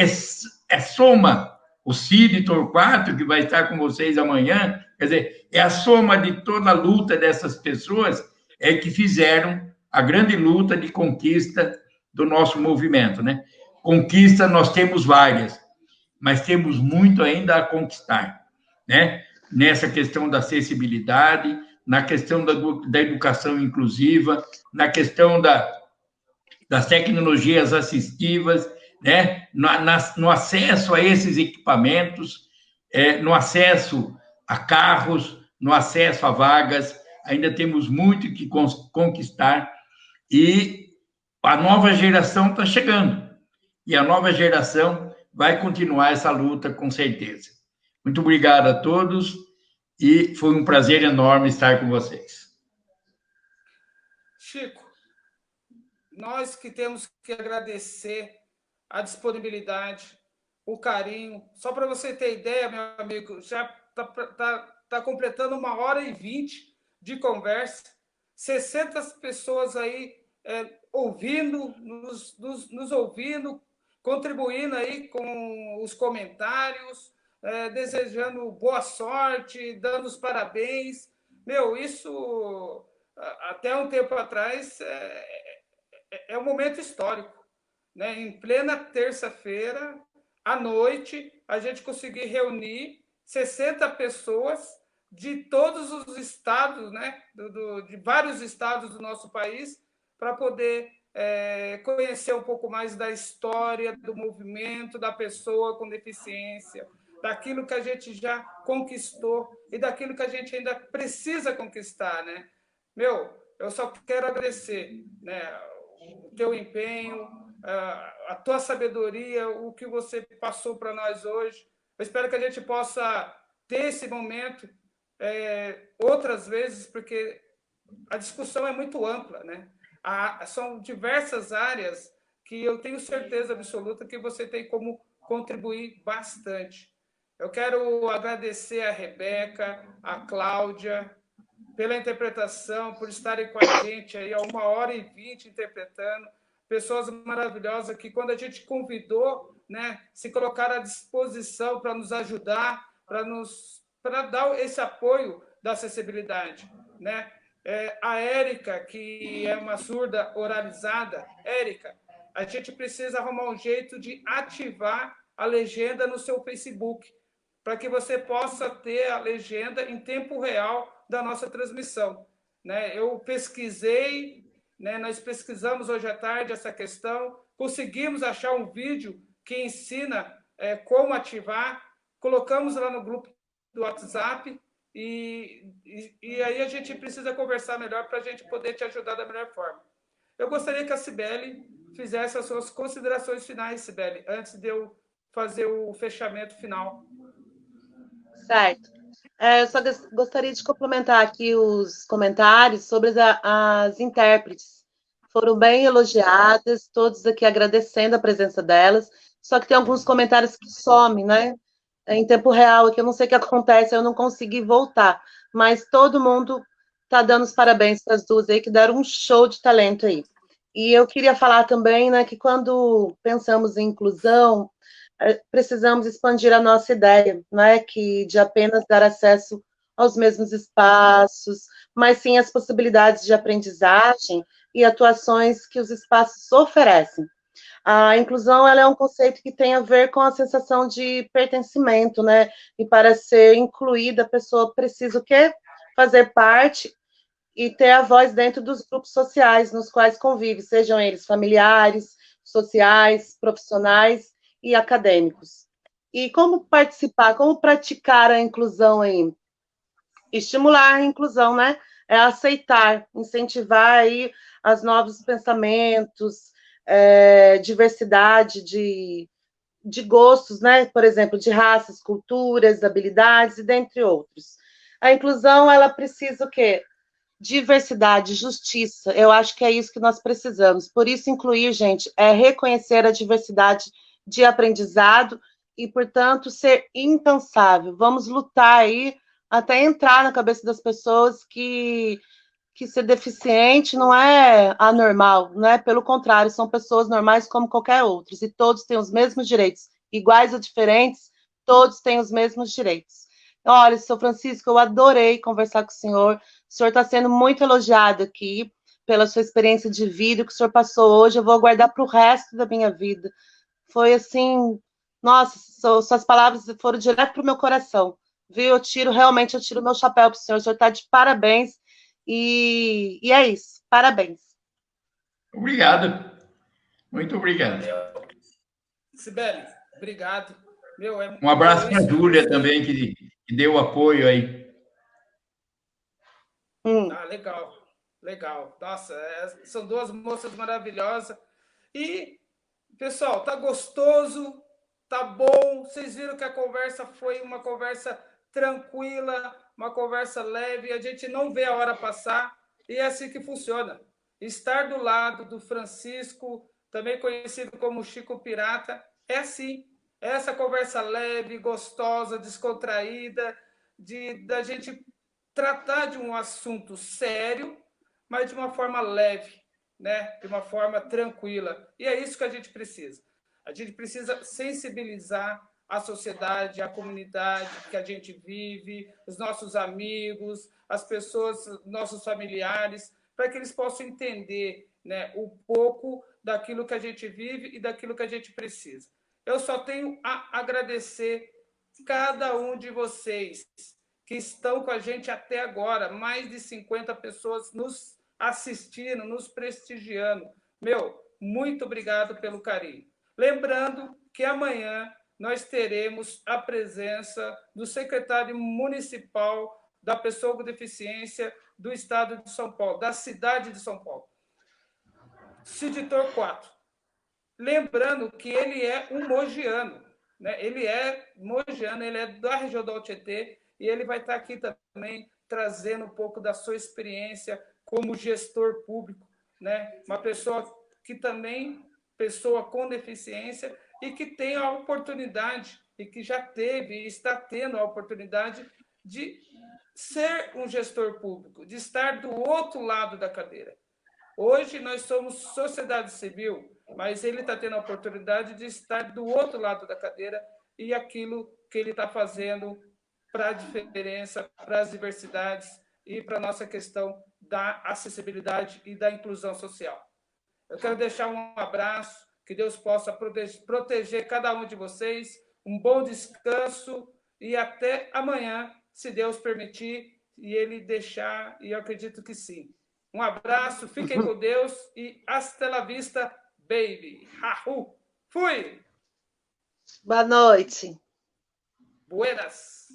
soma o Cid Torquato, que vai estar com vocês amanhã, quer dizer, é a soma de toda a luta dessas pessoas que fizeram a grande luta de conquista do nosso movimento, né? Conquista nós temos várias, mas temos muito ainda a conquistar, né? Nessa questão da acessibilidade, na questão da educação inclusiva, na questão das tecnologias assistivas, né? No acesso a esses equipamentos, no acesso a carros, no acesso a vagas, ainda temos muito que conquistar, e a nova geração está chegando, e a nova geração vai continuar essa luta com certeza. Muito obrigado a todos, e foi um prazer enorme estar com vocês. Chico, nós que temos que agradecer a disponibilidade, o carinho. Só para você ter ideia, meu amigo, já tá completando 1h20 de conversa, 60 pessoas aí ouvindo, nos ouvindo, contribuindo aí com os comentários, desejando boa sorte, dando os parabéns. Meu, isso, até um tempo atrás, é um momento histórico, né? Em plena terça-feira, à noite, a gente conseguir reunir 60 pessoas de todos os estados, né? De vários estados do nosso país, para poder conhecer um pouco mais da história, do movimento, da pessoa com deficiência, daquilo que a gente já conquistou e daquilo que a gente ainda precisa conquistar, né? Meu, eu só quero agradecer, né, o teu empenho, a tua sabedoria, o que você passou para nós hoje. Eu espero que a gente possa ter esse momento outras vezes, porque a discussão é muito ampla, né? São diversas áreas que eu tenho certeza absoluta que você tem como contribuir bastante. Eu quero agradecer a Rebeca, a Cláudia, pela interpretação, por estarem com a gente aí há 1h20 interpretando, pessoas maravilhosas que, quando a gente convidou, né, se colocaram à disposição para nos ajudar, para dar esse apoio da acessibilidade, né? A Érica, que é uma surda oralizada, Érica, a gente precisa arrumar um jeito de ativar a legenda no seu Facebook, para que você possa ter a legenda em tempo real da nossa transmissão, né? Eu pesquisei, né, nós pesquisamos hoje à tarde essa questão, conseguimos achar um vídeo que ensina como ativar, colocamos lá no grupo do WhatsApp, e aí a gente precisa conversar melhor para a gente poder te ajudar da melhor forma. Eu gostaria que a Cibele fizesse as suas considerações finais, Cibele, antes de eu fazer o fechamento final. Certo. Eu só gostaria de complementar aqui os comentários sobre as intérpretes. Foram bem elogiadas, todos aqui agradecendo a presença delas, só que tem alguns comentários que somem, né? Em tempo real, que eu não sei o que acontece, eu não consegui voltar, mas todo mundo está dando os parabéns para as duas aí, que deram um show de talento aí. E eu queria falar também, né, que quando pensamos em inclusão, precisamos expandir a nossa ideia, né, que de apenas dar acesso aos mesmos espaços, mas sim as possibilidades de aprendizagem e atuações que os espaços oferecem. A inclusão, ela é um conceito que tem a ver com a sensação de pertencimento, né? E para ser incluída, a pessoa precisa o quê? Fazer parte e ter a voz dentro dos grupos sociais nos quais convive, sejam eles familiares, sociais, profissionais e acadêmicos. E como participar, como praticar a inclusão aí? Estimular a inclusão, né? É aceitar, incentivar aí os novos pensamentos, diversidade de gostos, né? Por exemplo, de raças, culturas, habilidades, e dentre outros. A inclusão, ela precisa o quê? Diversidade, justiça. Eu acho que é isso que nós precisamos. Por isso, incluir, gente, é reconhecer a diversidade de aprendizado e, portanto, ser incansável. Vamos lutar aí até entrar na cabeça das pessoas que ser deficiente não é anormal, não é? Pelo contrário, são pessoas normais como qualquer outros, e todos têm os mesmos direitos, iguais ou diferentes, todos têm os mesmos direitos. Olha, Sr. Francisco, eu adorei conversar com o senhor está sendo muito elogiado aqui pela sua experiência de vida, que o senhor passou hoje, eu vou guardar para o resto da minha vida. Foi assim, nossa, suas palavras foram direto para o meu coração, viu? Realmente eu tiro meu chapéu para o senhor está de parabéns, e é isso, parabéns. Obrigado, muito obrigado. Valeu. Sibeli, obrigado. Um abraço para a Júlia também, que deu apoio aí. Ah, legal, legal. Nossa, são duas moças maravilhosas. E, pessoal, tá gostoso, tá bom. Vocês viram que a conversa foi uma conversa tranquila, uma conversa leve. A gente não vê a hora passar e é assim que funciona. Estar do lado do Francisco, também conhecido como Chico Pirata, é assim. É essa conversa leve, gostosa, descontraída, da gente tratar de um assunto sério, mas de uma forma leve, né? De uma forma tranquila. E é isso que a gente precisa. A gente precisa sensibilizar a sociedade, a comunidade que a gente vive, os nossos amigos, as pessoas, nossos familiares, para que eles possam entender, né, um pouco daquilo que a gente vive e daquilo que a gente precisa. Eu só tenho a agradecer cada um de vocês que estão com a gente até agora, mais de 50 pessoas nos assistindo, nos prestigiando. Muito obrigado pelo carinho. Lembrando que amanhã nós teremos a presença do secretário municipal da pessoa com deficiência do estado de São Paulo, da cidade de São Paulo, Cid Torquato. Lembrando que ele é um mogiano, né? Ele é mogiano, ele é da região do Tietê, e ele vai estar aqui também trazendo um pouco da sua experiência como gestor público, né? Uma pessoa que também, pessoa com deficiência, e que tem a oportunidade, e que já teve e está tendo a oportunidade de ser um gestor público, de estar do outro lado da cadeira. Hoje nós somos sociedade civil, mas ele está tendo a oportunidade de estar do outro lado da cadeira e aquilo que ele está fazendo para a diferença, para as diversidades e para a nossa questão da acessibilidade e da inclusão social. Eu quero deixar um abraço, que Deus possa proteger cada um de vocês, um bom descanso e até amanhã, se Deus permitir e Ele deixar, e eu acredito que sim. Um abraço, fiquem com Deus e hasta la vista, baby. Fui! Boa noite. Buenas!